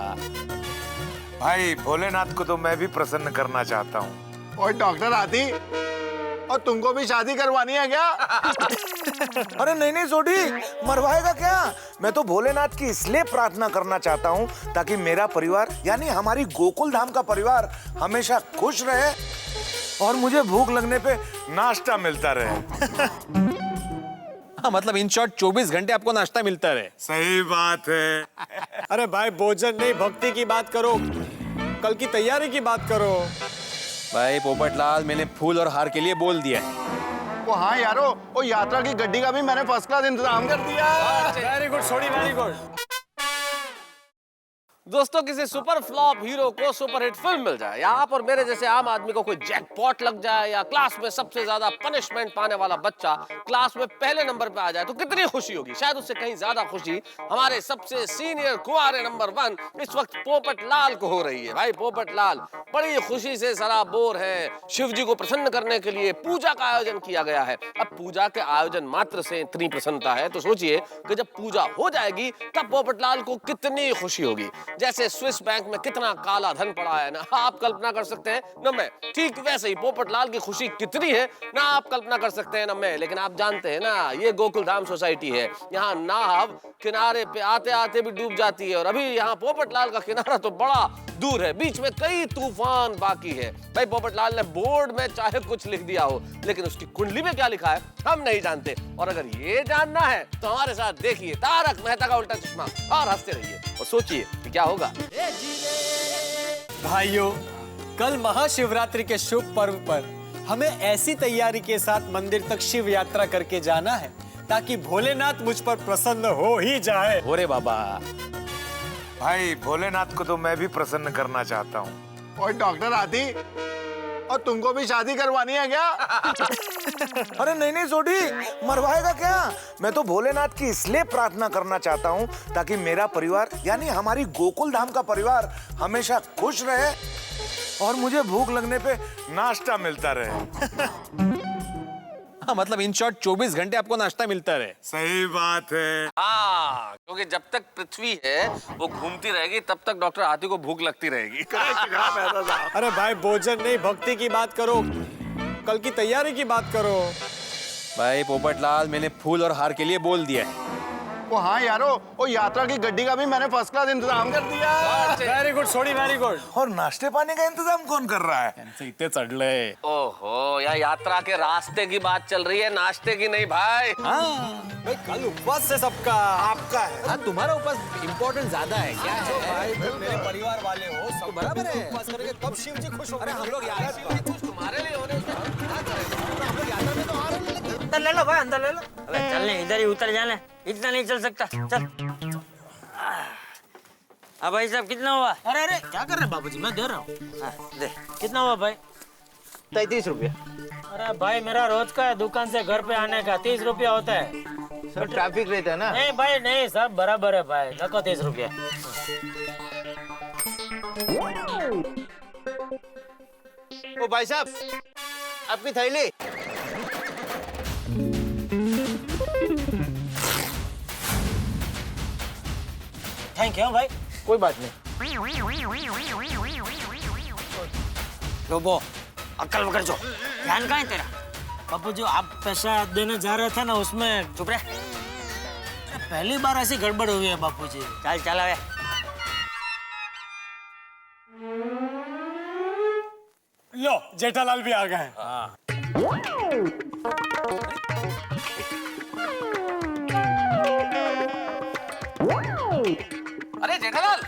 Speaker 12: भाई भोलेनाथ को तो मैं भी प्रसन्न करना चाहता हूँ।
Speaker 3: और डॉक्टर आती, और तुमको भी शादी करवानी है क्या?
Speaker 12: अरे नहीं नहीं सोढ़ी, मरवाएगा क्या? मैं तो भोलेनाथ की इसलिए प्रार्थना करना चाहता हूँ ताकि मेरा परिवार यानी हमारी गोकुल धाम का परिवार हमेशा खुश रहे और मुझे भूख लगने पे नाश्ता मिलता रहे।
Speaker 1: हाँ, मतलब इन शॉर्ट 24 घंटे आपको नाश्ता मिलता रहे।
Speaker 12: सही बात है।
Speaker 1: अरे भाई भोजन नहीं, भक्ति की बात करो, कल की तैयारी की बात करो। भाई पोपटलाल, मैंने फूल और हार के लिए बोल दिया है।
Speaker 3: वो हाँ यारो, वो यात्रा की गड्डी का भी मैंने फर्स्ट क्लास इंतजाम कर दिया।
Speaker 1: वेरी गुड सोडी, वेरी गुड।
Speaker 10: दोस्तों, किसी सुपर फ्लॉप हीरो को सुपर हिट फिल्म मिल जाए, या आप और मेरे जैसे आम आदमी को कोई जैकपॉट लग जाए, या क्लास में सबसे ज्यादा पनिशमेंट पाने वाला बच्चा क्लास में पहले नंबर पे आ जाए, तो कितनी खुशी होगी। शायद उससे कहीं ज्यादा खुशी हमारे सबसे सीनियर कुंवारे नंबर 1 इस वक्त पोपट लाल को हो रही है। भाई पोपट लाल बड़ी खुशी से सराबोर है। शिव जी को प्रसन्न करने के लिए पूजा का आयोजन किया गया है। अब पूजा के आयोजन मात्र से इतनी प्रसन्नता है, तो सोचिए कि जब पूजा हो जाएगी तब पोपट लाल को कितनी खुशी होगी। जैसे स्विस बैंक में कितना काला धन पड़ा है ना, आप कल्पना कर सकते हैं ना मैं, ठीक वैसे ही पोपटलाल की खुशी कितनी है ना आप कल्पना कर सकते हैं ना मैं। लेकिन आप जानते हैं ना, ये गोकुल धाम सोसाइटी है, यहाँ नाव किनारे पे आते आते भी डूब जाती है, और अभी यहाँ पोपटलाल का किनारा तो बड़ा दूर है, बीच में कई तूफान बाकी है। भाई पोपटलाल ने बोर्ड में चाहे कुछ लिख दिया हो, लेकिन उसकी कुंडली में क्या लिखा है हम नहीं जानते। और अगर ये जानना है तो हमारे साथ देखिए तारक मेहता का उल्टा चश्मा और हंसते रहिए और सोचिए कि क्या होगा।
Speaker 1: भाइयों, कल महाशिवरात्रि के शुभ पर्व पर हमें ऐसी तैयारी के साथ मंदिर तक शिव यात्रा करके जाना है ताकि भोलेनाथ मुझ पर प्रसन्न हो ही जाए।
Speaker 12: ओरे बाबा, भाई भोलेनाथ को तो मैं भी प्रसन्न करना चाहता हूँ।
Speaker 3: और डॉक्टर आती, और तुमको भी शादी करवानी है क्या?
Speaker 12: अरे नहीं नहीं सोडी, मरवाएगा क्या? मैं तो भोलेनाथ की इसलिए प्रार्थना करना चाहता हूँ ताकि मेरा परिवार यानी हमारी गोकुल धाम का परिवार हमेशा खुश रहे और मुझे भूख लगने पे नाश्ता मिलता रहे।
Speaker 1: हाँ, मतलब इन शॉर्ट 24 घंटे आपको नाश्ता मिलता रहे।
Speaker 12: सही बात है।
Speaker 10: हाँ, क्योंकि जब तक पृथ्वी है वो घूमती रहेगी, तब तक डॉक्टर हाथी को भूख लगती रहेगी।
Speaker 1: अरे भाई भोजन नहीं, भक्ति की बात करो, कल की तैयारी की बात करो। भाई पोपटलाल, मैंने फूल और हार के लिए बोल दिया है।
Speaker 3: वो हाँ यारो, वो यात्रा की गड्डी का भी मैंने फर्स्ट क्लास इंतजाम कर दिया।
Speaker 1: वेरी गुड सोडी, वेरी गुड।
Speaker 12: और नाश्ते पानी का इंतजाम कौन कर रहा है?
Speaker 1: इतने चढ़ले।
Speaker 10: ओहो, यहाँ यात्रा के रास्ते की बात चल रही है, नाश्ते की नहीं भाई।
Speaker 1: हाँ, भाई कल उपवास से सबका
Speaker 12: आपका है।
Speaker 1: हाँ, तुम्हारा उपवास इम्पोर्टेंट ज्यादा है क्या है? भाई तुम मेरे परिवार वाले हो, सब बराबर है। उपवास करेंगे तब शिव जी खुश होंगे। अरे हम लोग यार शिव जी खुश तुम्हारे लिए होने, हम लोग यात्रा में तो आ रहे हैं।
Speaker 2: अंदर ले लो भाई, अंदर ले लो। अबे चलने, इधर ही उतर जाना, इतना नहीं चल सकता। चल। अब भाई साहब कितना हुआ?
Speaker 5: अरे अरे क्या कर रहे हैं बाबूजी, मैं दे रहा हूँ।
Speaker 2: दे।
Speaker 5: कितना हुआ भाई?
Speaker 3: 33 रुपया।
Speaker 5: अरे भाई मेरा रोज का दुकान से घर पे आने का 30 रुपया होता है।
Speaker 3: सर ट्रैफिक रहता है ना।
Speaker 5: नहीं भाई नहीं, सब बराबर है भाई, रखो 30 रुपया।
Speaker 3: ओ भाई साहब, आपकी थैली।
Speaker 5: थैंक यू भाई।
Speaker 3: कोई बात नहीं।
Speaker 2: लोबो, अक्ल पकड़ जो। ध्यान कहाँ है तेरा?
Speaker 5: बापू जो आप पैसा देने जा रहे थे ना, उसमें
Speaker 2: चुप रह।
Speaker 5: पहली बार ऐसी गड़बड़ हुई है बापू जी।
Speaker 2: चल चल आवे।
Speaker 1: लो, जेठालाल भी आ गए।
Speaker 10: अरे जेठालाल,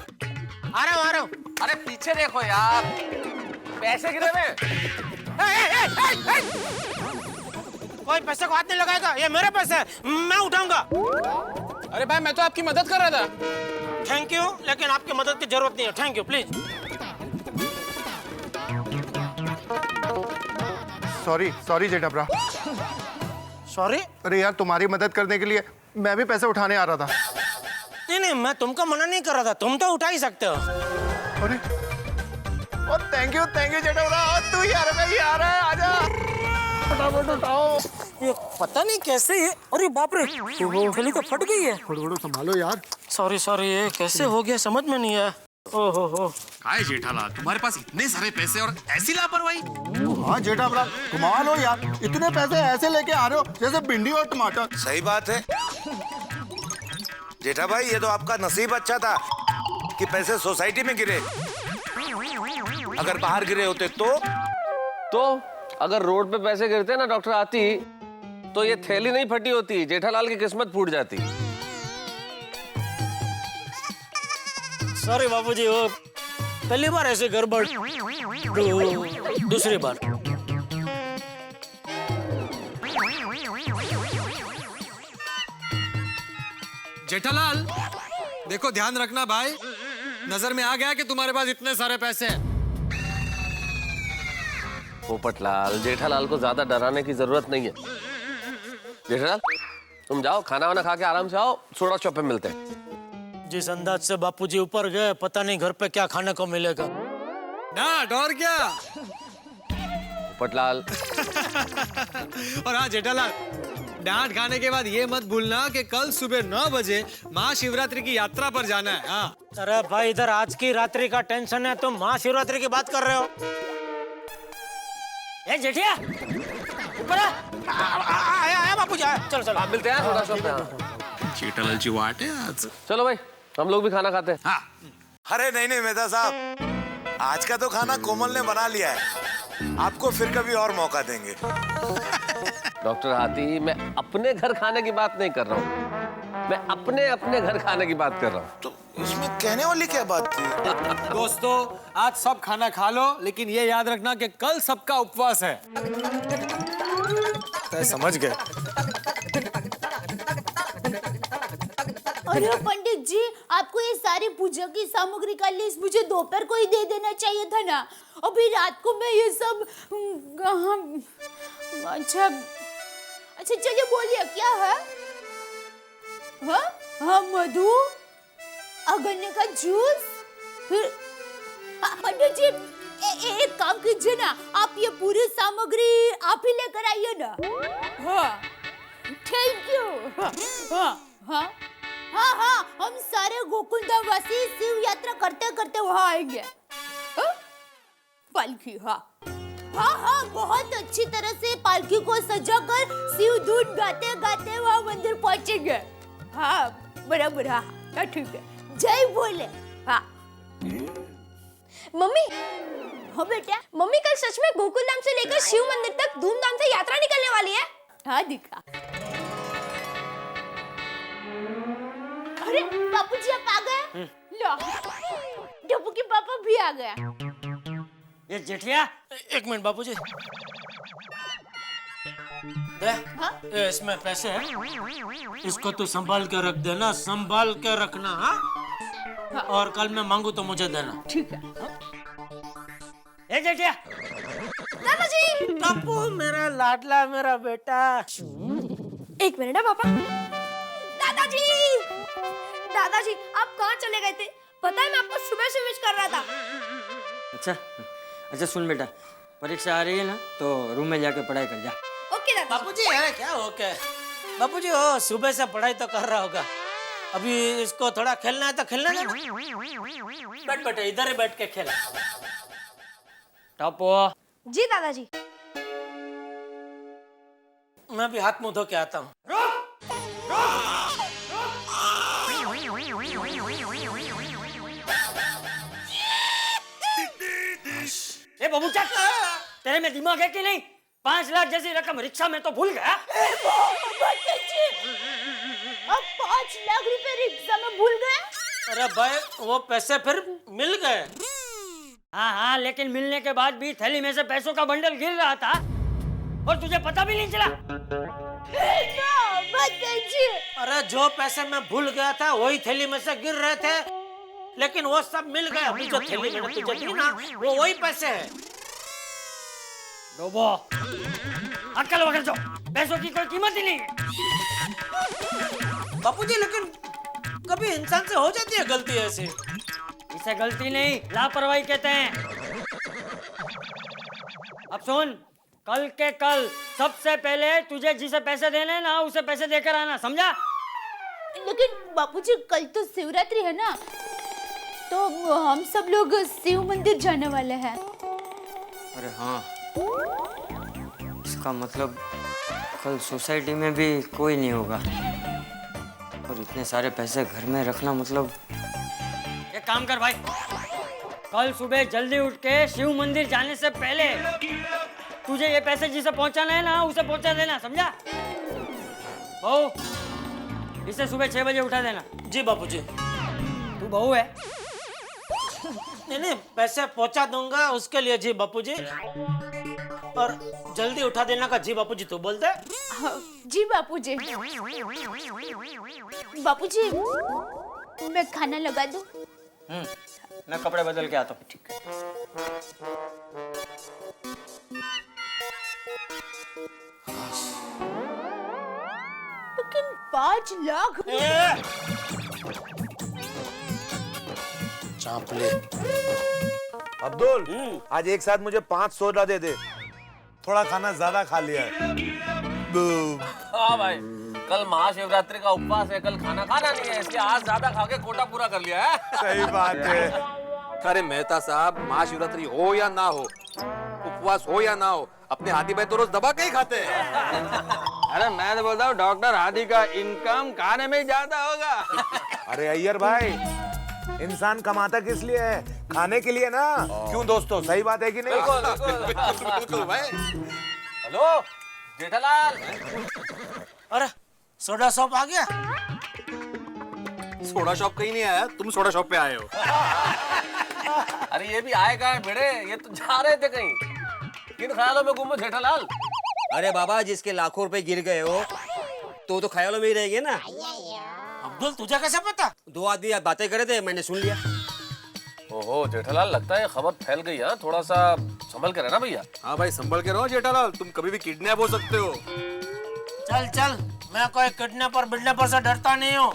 Speaker 5: आ रहा हूँ।
Speaker 10: अरे पीछे देखो यार, पैसे गिरे हुए।
Speaker 5: कोई पैसे को हाथ नहीं लगाएगा, ये मेरे पैसे हैं, मैं उठाऊंगा।
Speaker 10: अरे भाई मैं तो आपकी मदद कर रहा था।
Speaker 5: थैंक यू, लेकिन आपकी मदद की जरूरत नहीं है। Thank you, please.
Speaker 3: सॉरी जेठाब्रा।
Speaker 5: सॉरी?
Speaker 3: अरे यार, तुम्हारी मदद करने के लिए मैं भी पैसे उठाने आ रहा था।
Speaker 5: नहीं, मैं तुमको मना नहीं कर रहा था, तुम तो उठा ही सकते हो।
Speaker 3: अरे और थैंक यू जेठाब्रा। तू यार भाई यार है, आजा फटाफट उठाओ।
Speaker 5: ये पता नहीं कैसे ये, अरे बाप रे, थैली तो फट गई है।
Speaker 3: थोड़ा संभालो यार।
Speaker 5: सॉरी, ये कैसे हो गया समझ में नहीं आया। ओहो हो।
Speaker 8: काय जेठालाल, तुम्हारे पास इतने सारे पैसे और ऐसी लापरवाही?
Speaker 3: हाँ जेठाब्रा, कमाल हो यार, इतने पैसे ऐसे लेके आ रहे हो जैसे भिंडी और टमाटर।
Speaker 12: सही बात है जेठा भाई, ये तो आपका नसीब अच्छा था कि पैसे सोसाइटी में गिरे। अगर बाहर गिरे होते तो
Speaker 10: अगर रोड पे पैसे गिरते ना डॉक्टर आती, तो ये थैली नहीं फटी होती, जेठालाल की किस्मत फूट जाती।
Speaker 5: सॉरी बापूजी, वो पहली बार ऐसे गड़बड़, तो दूसरी बार।
Speaker 1: जेठालाल, देखो ध्यान रखना भाई, नजर में आ गया कि तुम्हारे पास इतने सारे पैसे हैं।
Speaker 10: पोपटलाल, जेठालाल को ज्यादा डराने की जरूरत नहीं है। जेठालाल, तुम जाओ, खाना वाना खा के आराम से आओ, सोडा चौक पे मिलते हैं।
Speaker 5: जिस अंदाज से बापूजी ऊपर गए, पता नहीं घर पे क्या खाने को मिलेगा।
Speaker 1: डांट और क्या।
Speaker 10: पोपटलाल।
Speaker 1: और हाँ जेठालाल, डांट खाने के बाद ये मत भूलना कि कल सुबह 9 बजे महाशिवरात्रि की यात्रा पर जाना है। हाँ।
Speaker 5: अरे भाई, इधर आज की रात्रि का टेंशन है, तुम महाशिवरात्रि की बात कर रहे हो।
Speaker 2: ए जेठिया, ऊपर
Speaker 5: आया बापूजी, आया। चलो चलो,
Speaker 10: आप मिलते हैं सोडा चौक पे।
Speaker 3: जेठालाल जी वाट है आज।
Speaker 10: चलो भाई, हम लोग भी खाना खाते हैं।
Speaker 3: हाँ।
Speaker 12: अरे नहीं मेहता साहब, आज का तो खाना कोमल ने बना लिया है, आपको फिर कभी और मौका देंगे।
Speaker 10: डॉक्टर हाथी, मैं अपने घर खाने की बात नहीं कर रहा हूँ, मैं अपने घर खाने की बात कर रहा हूँ।
Speaker 12: तो इसमें कहने वाली क्या बात थी?
Speaker 1: दोस्तों, आज सब खाना खा लो, लेकिन ये याद रखना कि कल सबका उपवास है। तो समझ गए।
Speaker 4: अरे पंडित जी, आपको ये सारी पूजा की सामग्री का लिस्ट मुझे दोपहर को ही दे देना चाहिए था ना। अभी रात को मैं ये सब अच्छा चलिए बोलिए क्या है। हाँ हाँ, मधु, गन्ने का जूस, फिर पंडित जी एक काम कीजिए ना, आप ये पूरी सामग्री आप ही लेकर आइए ना। हाँ, थैंक यू। हाँ हाँ हाँ हाँ, हम सारे गोकुल धाम वासी शिव यात्रा करते करते वहाँ आएंगे। पालकी, हाँ हाँ हाँ, बहुत अच्छी तरह से पालकी को सजाकर शिव धुन गाते गाते वहाँ मंदिर पहुँचेंगे। हाँ बराबर, हाँ ठीक है, जय भोले। हाँ
Speaker 6: मम्मी,
Speaker 4: हाँ बेटा।
Speaker 6: मम्मी कल सच में गोकुल धाम से लेकर शिव मंदिर तक धूमधाम से यात्रा निकलने वाली है।
Speaker 4: हाँ दिखा। अरे बापूजी आप आ गए। लो, डब्बू के पापा भी आ गया।
Speaker 2: ये जेठिया,
Speaker 5: एक मिनट बापूजी, दे।
Speaker 4: हाँ?
Speaker 5: इसमें पैसे हैं, इसको तू संभाल के रख देना, संभाल के रखना। हाँ? और कल मैं मांगू तो मुझे देना।
Speaker 4: ठीक है।
Speaker 2: ए जेठिया,
Speaker 6: दादाजी,
Speaker 5: टप्पू मेरा लाडला, मेरा बेटा।
Speaker 6: एक मिनट है पापा। दादाजी, दादाजी आप कहाँ चले गए थे? पता है मैं आपको सुबह से विश कर रहा था।
Speaker 2: अच्छा सुन बेटा, परीक्षा आ रही है ना, तो रूम में जाके पढ़ाई कर जा।
Speaker 6: ओके दादाजी।
Speaker 5: बापूजी, अरे क्या ओके बापूजी, हो सुबह से पढ़ाई तो कर रहा होगा, अभी इसको थोड़ा खेलना है तो खेलना है। बैठ बेटा, इधर ही बैठ के खेल।
Speaker 2: टॉपो।
Speaker 6: जी दादाजी।
Speaker 5: मैं भी हाथ मुंह धो के आता हूँ।
Speaker 2: ए बबू चक, तेरे में दिमाग है कि नहीं? 5 लाख जैसी रकम रिक्शा में तो भूल गया।
Speaker 4: अब 5 लाख रुपए रिक्शा में भूल गए?
Speaker 5: अरे भाई, वो पैसे फिर मिल गए।
Speaker 2: हाँ हाँ, लेकिन मिलने के बाद भी थैली में से पैसों का बंडल गिर रहा था और तुझे पता भी नहीं चला।
Speaker 5: अरे जो पैसे मैं भूल गया था वही थैली में से गिर रहे थे, लेकिन वो सब मिल गए। अभी जो थैली मैंने तुझे दी ना, वो वही पैसे हैं।
Speaker 2: डोबो, अक्ल वगैरह जो, पैसों की कोई कीमत ही नहीं है।
Speaker 5: बापूजी, लेकिन कभी इंसान से हो जाती है गलती ऐसी।
Speaker 2: इसे गलती नहीं, लापरवाही कहते हैं। अब सुन, कल के कल सबसे पहले तुझे जिसे पैसे देने हैं ना, उसे पैसे देकर आना, समझा?
Speaker 4: लेकिन बापूजी, कल तो शिवरात्रि है ना, तो हम सब लोग शिव मंदिर जाने वाले हैं।
Speaker 2: अरे हाँ, इसका मतलब कल सोसाइटी में भी कोई नहीं होगा और इतने सारे पैसे घर में रखना मतलब। एक काम कर भाई, कल सुबह जल्दी उठ के शिव मंदिर जाने से पहले तुझे ये पैसे जिसे पहुंचाना है ना, उसे पहुंचा देना, समझा? बहू, इसे सुबह 6 बजे उठा देना।
Speaker 5: जी बापूजी।
Speaker 2: तू बहू है?
Speaker 5: नहीं नहीं, पैसे पहुंचा दूंगा उसके लिए जी बापूजी। और जल्दी उठा देना का जी बापूजी तो बोलते।
Speaker 4: जी बापूजी। बापूजी, मैं खाना लगा दूं?
Speaker 2: मैं कपड़े बदल के आता हूँ। ठीक है।
Speaker 4: लेकिन 5 लाख
Speaker 5: चापले।
Speaker 12: अब्दुल, आज एक साथ मुझे 5 सोडा दे दे। थोड़ा खाना ज्यादा खा लिया है।
Speaker 10: हाँ भाई, कल महाशिवरात्रि का उपवास है, कल खाना खाना नहीं है, इसलिए आज ज्यादा खा के कोटा पूरा कर लिया है।
Speaker 12: सही बात है।
Speaker 10: अरे मेहता साहब, महाशिवरात्रि हो या ना हो, उपवास हो या ना हो, अपने हाथी भाई तो रोज दबा के ही खाते हैं।
Speaker 9: अरे मैं तो बोलता हूँ डॉक्टर हाथी का इनकम खाने में ही ज्यादा होगा।
Speaker 12: अरे अय्यर भाई, इंसान कमाता किस लिए है? खाने के लिए ना। क्यों दोस्तों, सही बात है कि नहीं?
Speaker 10: बिल्कुल भाई। हेलो जेठालाल।
Speaker 5: अरे सोडा शॉप आ गया?
Speaker 10: सोडा शॉप कहीं नहीं आया, तुम सोडा शॉप पे आए हो। अरे ये भी आएगा बेड़े, ये तो जा रहे थे कहीं। किन ख्यालों में गुम हो जेठालाल?
Speaker 13: अरे बाबा, जिसके लाखों रुपए गिर गए हो तो ख्यालों में ही रहेंगे ना।
Speaker 5: अब्दुल, तुझे कैसे पता?
Speaker 13: 2 आदमी बातें करे थे, मैंने सुन लिया।
Speaker 10: ओहो जेठालाल, लगता है खबर फैल गई है, थोड़ा सा संभल के रहना भैया। हाँ भाई, संभल के रहो जेठालाल, तुम कभी भी किडनैप हो सकते हो।
Speaker 5: चल चल, मैं कोई किडनैपर बिडनैपर से डरता नहीं हूँ।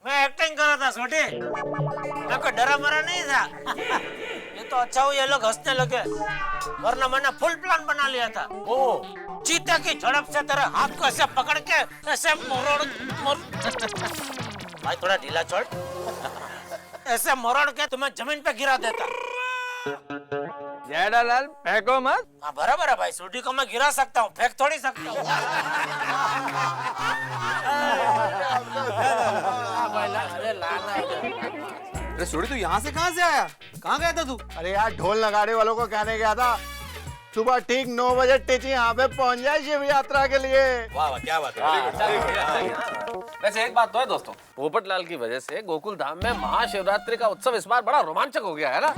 Speaker 5: मैं एक्टिंग कर रहा था छोटे, मैं कोई डरा मरा नहीं था। ये तो अच्छा हुआ ये लोग हंसने लगे, वरना मैंने फुल प्लान बना लिया था। ओ चीते की झड़प से तेरे हाथ को ऐसे पकड़ के ऐसे भाई थोड़ा ढीला छोड़, ऐसे मोड़ के तुम्हें जमीन पे गिरा देता।
Speaker 9: जेठालाल फेंको मत।
Speaker 5: हाँ बराबर है भाई, सूटी को मैं गिरा सकता हूँ, फेंक थोड़ी सकता हूँ।
Speaker 10: अरे सूटी, तू यहाँ से कहाँ से आया? कहाँ गया था तू?
Speaker 3: अरे यार, ढोल नगाड़े वालों को कहने गया था सुबह ठीक 9 बजे टीची यहाँ पे पहुँच जाए शिव यात्रा के लिए।
Speaker 13: वाह वाह, क्या बात है।
Speaker 10: वैसे एक बात तो है दोस्तों, पोपटलाल की वजह से गोकुल धाम में महाशिवरात्रि का उत्सव इस बार बड़ा रोमांचक हो गया है ना।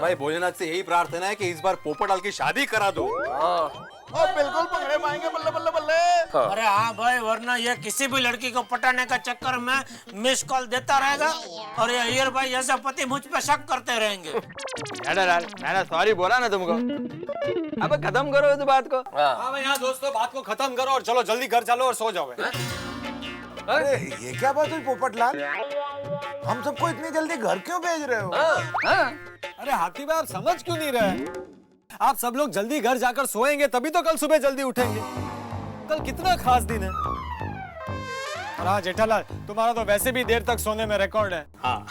Speaker 13: भाई भोलेनाथ से यही प्रार्थना है कि इस बार पोपटलाल की शादी करा दो।
Speaker 3: और बिल्कुल पकड़े पाएंगे, बल्ले बल्ले बल्ले।
Speaker 5: अरे हाँ भाई, वरना ये किसी भी लड़की को पटाने का चक्कर में मिस कॉल देता रहेगा और ये अय्यर भाई जैसे पति मुझ पे शक करते रहेंगे।
Speaker 9: जेठालाल, मैंने सॉरी बोला ना तुमको। अब खत्म करो इस बात को।
Speaker 1: हाँ भाई, हाँ दोस्तों, बात को खत्म करो और चलो जल्दी घर चलो और सो जाओ।
Speaker 12: अरे ये क्या बात हुई पोपटलाल? हम सबको इतनी जल्दी घर क्यों भेज रहे हो?
Speaker 1: अरे हाथी भाई, आप समझ क्यों नहीं रहे? आप सब लोग जल्दी घर जाकर सोएंगे तभी तो कल सुबह जल्दी उठेंगे। कल कितना खास दिन है। और हाँ जेठालाल, तुम्हारा तो वैसे भी देर तक सोने में रिकॉर्ड है।
Speaker 13: हाँ।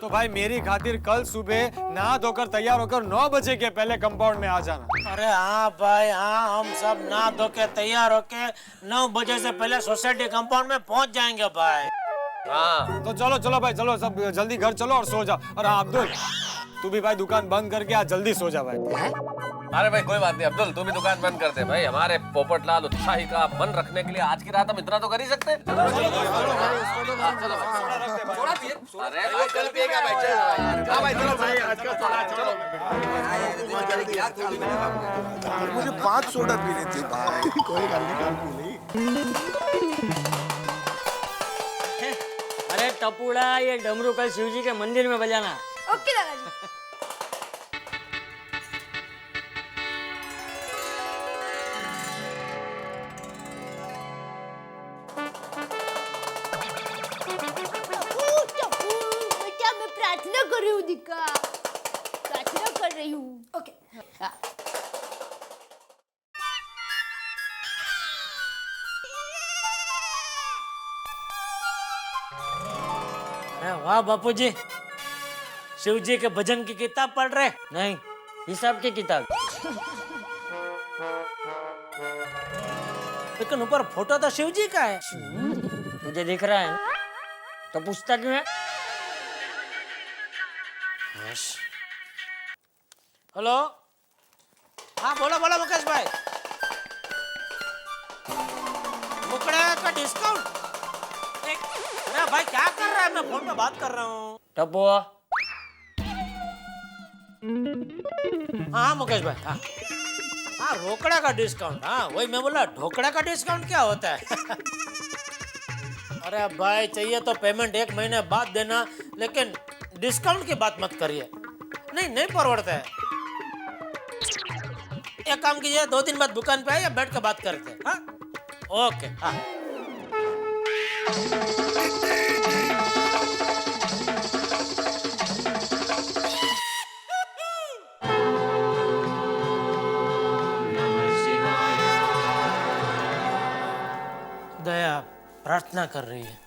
Speaker 1: तो भाई मेरी खातिर कल सुबह नहा धोकर तैयार होकर 9 बजे के पहले कंपाउंड में आ जाना।
Speaker 5: अरे हाँ भाई हाँ, हम सब नहा धो के तैयार होके 9 बजे से पहले सोसाइटी कंपाउंड में पहुंच जाएंगे भाई।
Speaker 10: हाँ
Speaker 1: तो चलो चलो भाई, चलो सब जल्दी घर चलो और सो जाओ। और हाँ अब्दुल, तू भी भाई दुकान बंद करके आज जल्दी सो जा भाई।
Speaker 10: अरे भाई कोई बात नहीं अब्दुल, तू भी दुकान बंद कर दे भाई। हमारे पोपटलाल उत्साही का मन रखने के लिए आज की रात हम इतना तो कर ही सकते हैं। अरे भाई कल पिएगा भाई, चल। हाँ भाई चलो भाई, आज का चलो।
Speaker 12: मुझे 5 सोडा पीने थे भाई। कोई गल नहीं।
Speaker 2: अरे टपुड़ा, ये डमरू कल शिव जी के मंदिर में बजाना।
Speaker 6: ओके दादाजी।
Speaker 4: बेटा मैं प्रार्थना कर रही हूँ दिक्का, प्रार्थना कर रही हूँ।
Speaker 6: ओके।
Speaker 4: हाँ।
Speaker 5: अरे वाह बापूजी, शिव जी के भजन की किताब पढ़ रहे?
Speaker 2: नहीं, हिसाब की किताब।
Speaker 5: लेकिन ऊपर फोटो तो शिव जी का है।
Speaker 2: तुझे दिख रहा है तो पूछता क्यों है?
Speaker 5: मुकेश। हेलो, हाँ बोलो बोलो मुकेश भाई। मुकड़े का डिस्काउंट? अरे भाई क्या कर रहा है, मैं फोन पे बात कर रहा हूँ।
Speaker 2: टप्पू
Speaker 5: हाँ मुकेश भाई, हाँ हाँ रोकड़ा का डिस्काउंट, हाँ वही मैं बोला, ढोकड़ा का डिस्काउंट क्या होता है? अरे भाई चाहिए तो पेमेंट 1 महीने बाद देना, लेकिन डिस्काउंट की बात मत करिए, नहीं नहीं परवड़ता है। एक काम कीजिए, 2 दिन बाद दुकान पे आइए, बैठ के बात करते हैं। हाँ ओके, हाँ। दया प्रार्थना कर रही है।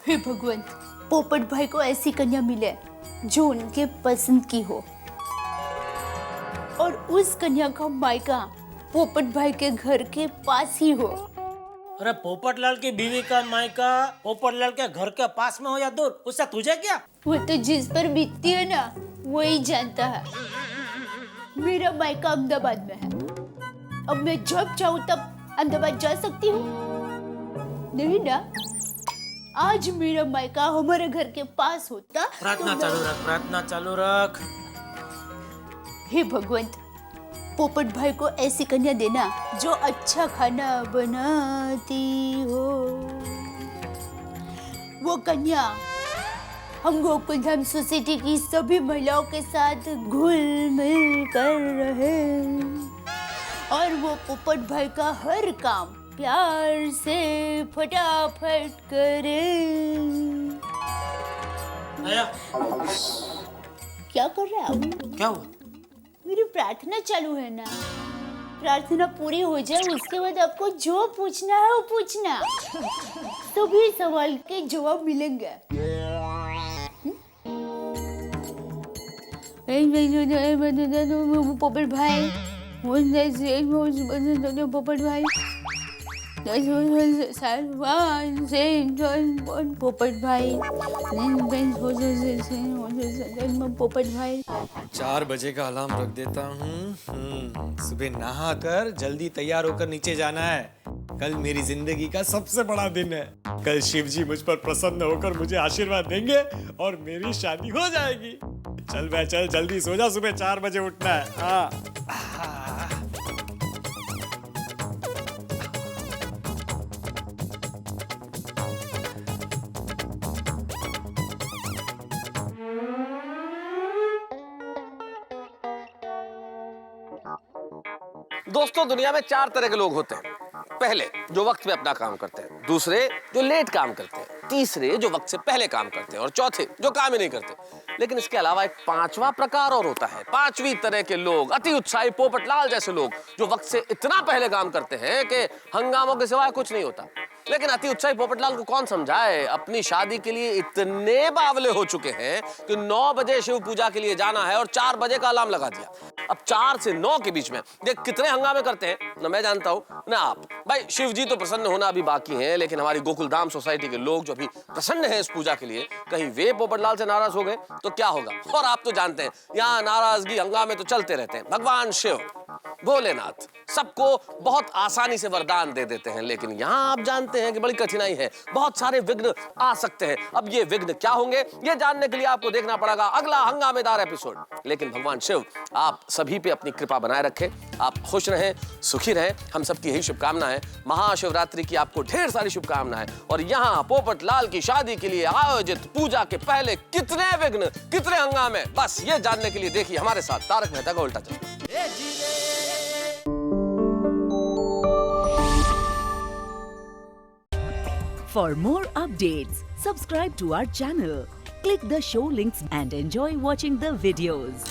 Speaker 4: हे भगवान, पोपट भाई को ऐसी कन्या मिले जो उनके पसंद की हो, और उस कन्या का मायका पोपट भाई के घर के पास ही हो।
Speaker 5: अरे पोपटलाल की बीवी का मायका पोपटलाल के घर के पास में हो या दूर, उससे तुझे क्या?
Speaker 4: वो तो जिस पर बीतती है ना वही जानता है। मेरा मायका अहमदाबाद में है, अब मैं जब चाहूँ तब अहमदाबाद जा सकती हूँ, नहीं ना? आज मेरा मायका हमारे घर के पास होता।
Speaker 5: प्रार्थना चालू रख, प्रार्थना चालू रख।
Speaker 4: हे भगवंत, पोपट भाई को ऐसी कन्या देना जो अच्छा खाना बनाती हो। वो कन्या हम गोकुलधाम सोसाइटी की सभी महिलाओं के साथ घुल मिल कर रहे, और वो पोपट भाई का हर काम प्यार से फटाफट करे।
Speaker 5: आया।
Speaker 4: क्या कर रहा है?
Speaker 5: क्या हुआ?
Speaker 4: मेरी प्रार्थना चालू है ना, प्रार्थना पूरी हो जाए उसके बाद आपको जो पूछना है वो पूछना, सभी सवाल के जवाब मिलेंगे। पोपट भाई, पोपट भाई, पोपट भाई, पोपट भाई।
Speaker 1: 4 बजे का अलार्म रख देता हूँ। सुबह नहा कर जल्दी तैयार होकर नीचे जाना है। कल मेरी जिंदगी का सबसे बड़ा दिन है। कल शिव जी मुझ पर प्रसन्न होकर मुझे आशीर्वाद देंगे और मेरी शादी हो जाएगी। चल बे चल, जल्दी सो जा, सुबह 4 बजे उठना है। हाँ।
Speaker 10: दोस्तों दुनिया में 4 तरह के लोग होते हैं। पहले जो वक्त पे अपना काम करते हैं, दूसरे जो लेट काम करते हैं, तीसरे जो वक्त से पहले काम करते हैं, और चौथे जो काम ही नहीं करते। लेकिन इसके अलावा एक 5वां प्रकार और होता है। 5वीं तरह के लोग, अति उत्साही पोपटलाल जैसे लोग, जो वक्त से इतना पहले काम करते हैं कि हंगामों के सिवाय कुछ नहीं होता। लेकिन अति उत्साही पोपटलाल को कौन समझाए, अपनी शादी के लिए इतने बावले हो चुके हैं कि 9 बजे शिव पूजा के लिए जाना है और 4 बजे का अलार्म लगा दिया। अब 4 से 9 के बीच में देख कितने हंगामे करते हैं, ना मैं जानता हूं ना आप। भाई शिव जी तो प्रसन्न होना अभी बाकी है, लेकिन हमारी गोकुलधाम सोसाइटी के लोग जो अभी प्रसन्न हैं इस पूजा के लिए, कहीं वे पोपटलाल से नाराज हो गए तो क्या होगा? और आप तो जानते हैं यहाँ नाराजगी हंगामे तो चलते रहते हैं। भगवान शिव भोलेनाथ सबको बहुत आसानी से वरदान दे देते हैं, लेकिन यहाँ आप जानते हैं कि बड़ी कठिनाई है, बहुत सारे विघ्न आ सकते हैं। अब ये विघ्न क्या होंगे ये जानने के लिए आपको देखना पड़ेगा अगला हंगामेदार एपिसोड। लेकिन भगवान शिव आप सभी पे अपनी कृपा बनाए रखें, आप खुश रहें, सुखी रहें, हम सबकी यही शुभकामना है। महाशिवरात्रि की आपको ढेर सारी शुभकामनाएं। और यहाँ पोपटलाल की शादी के लिए आयोजित पूजा के पहले कितने विघ्न, कितने हंगामे, बस ये जानने के लिए देखिए हमारे साथ तारक मेहता का उल्टा चश्मा।
Speaker 14: For more updates, subscribe to our channel, click the show links and enjoy watching the videos.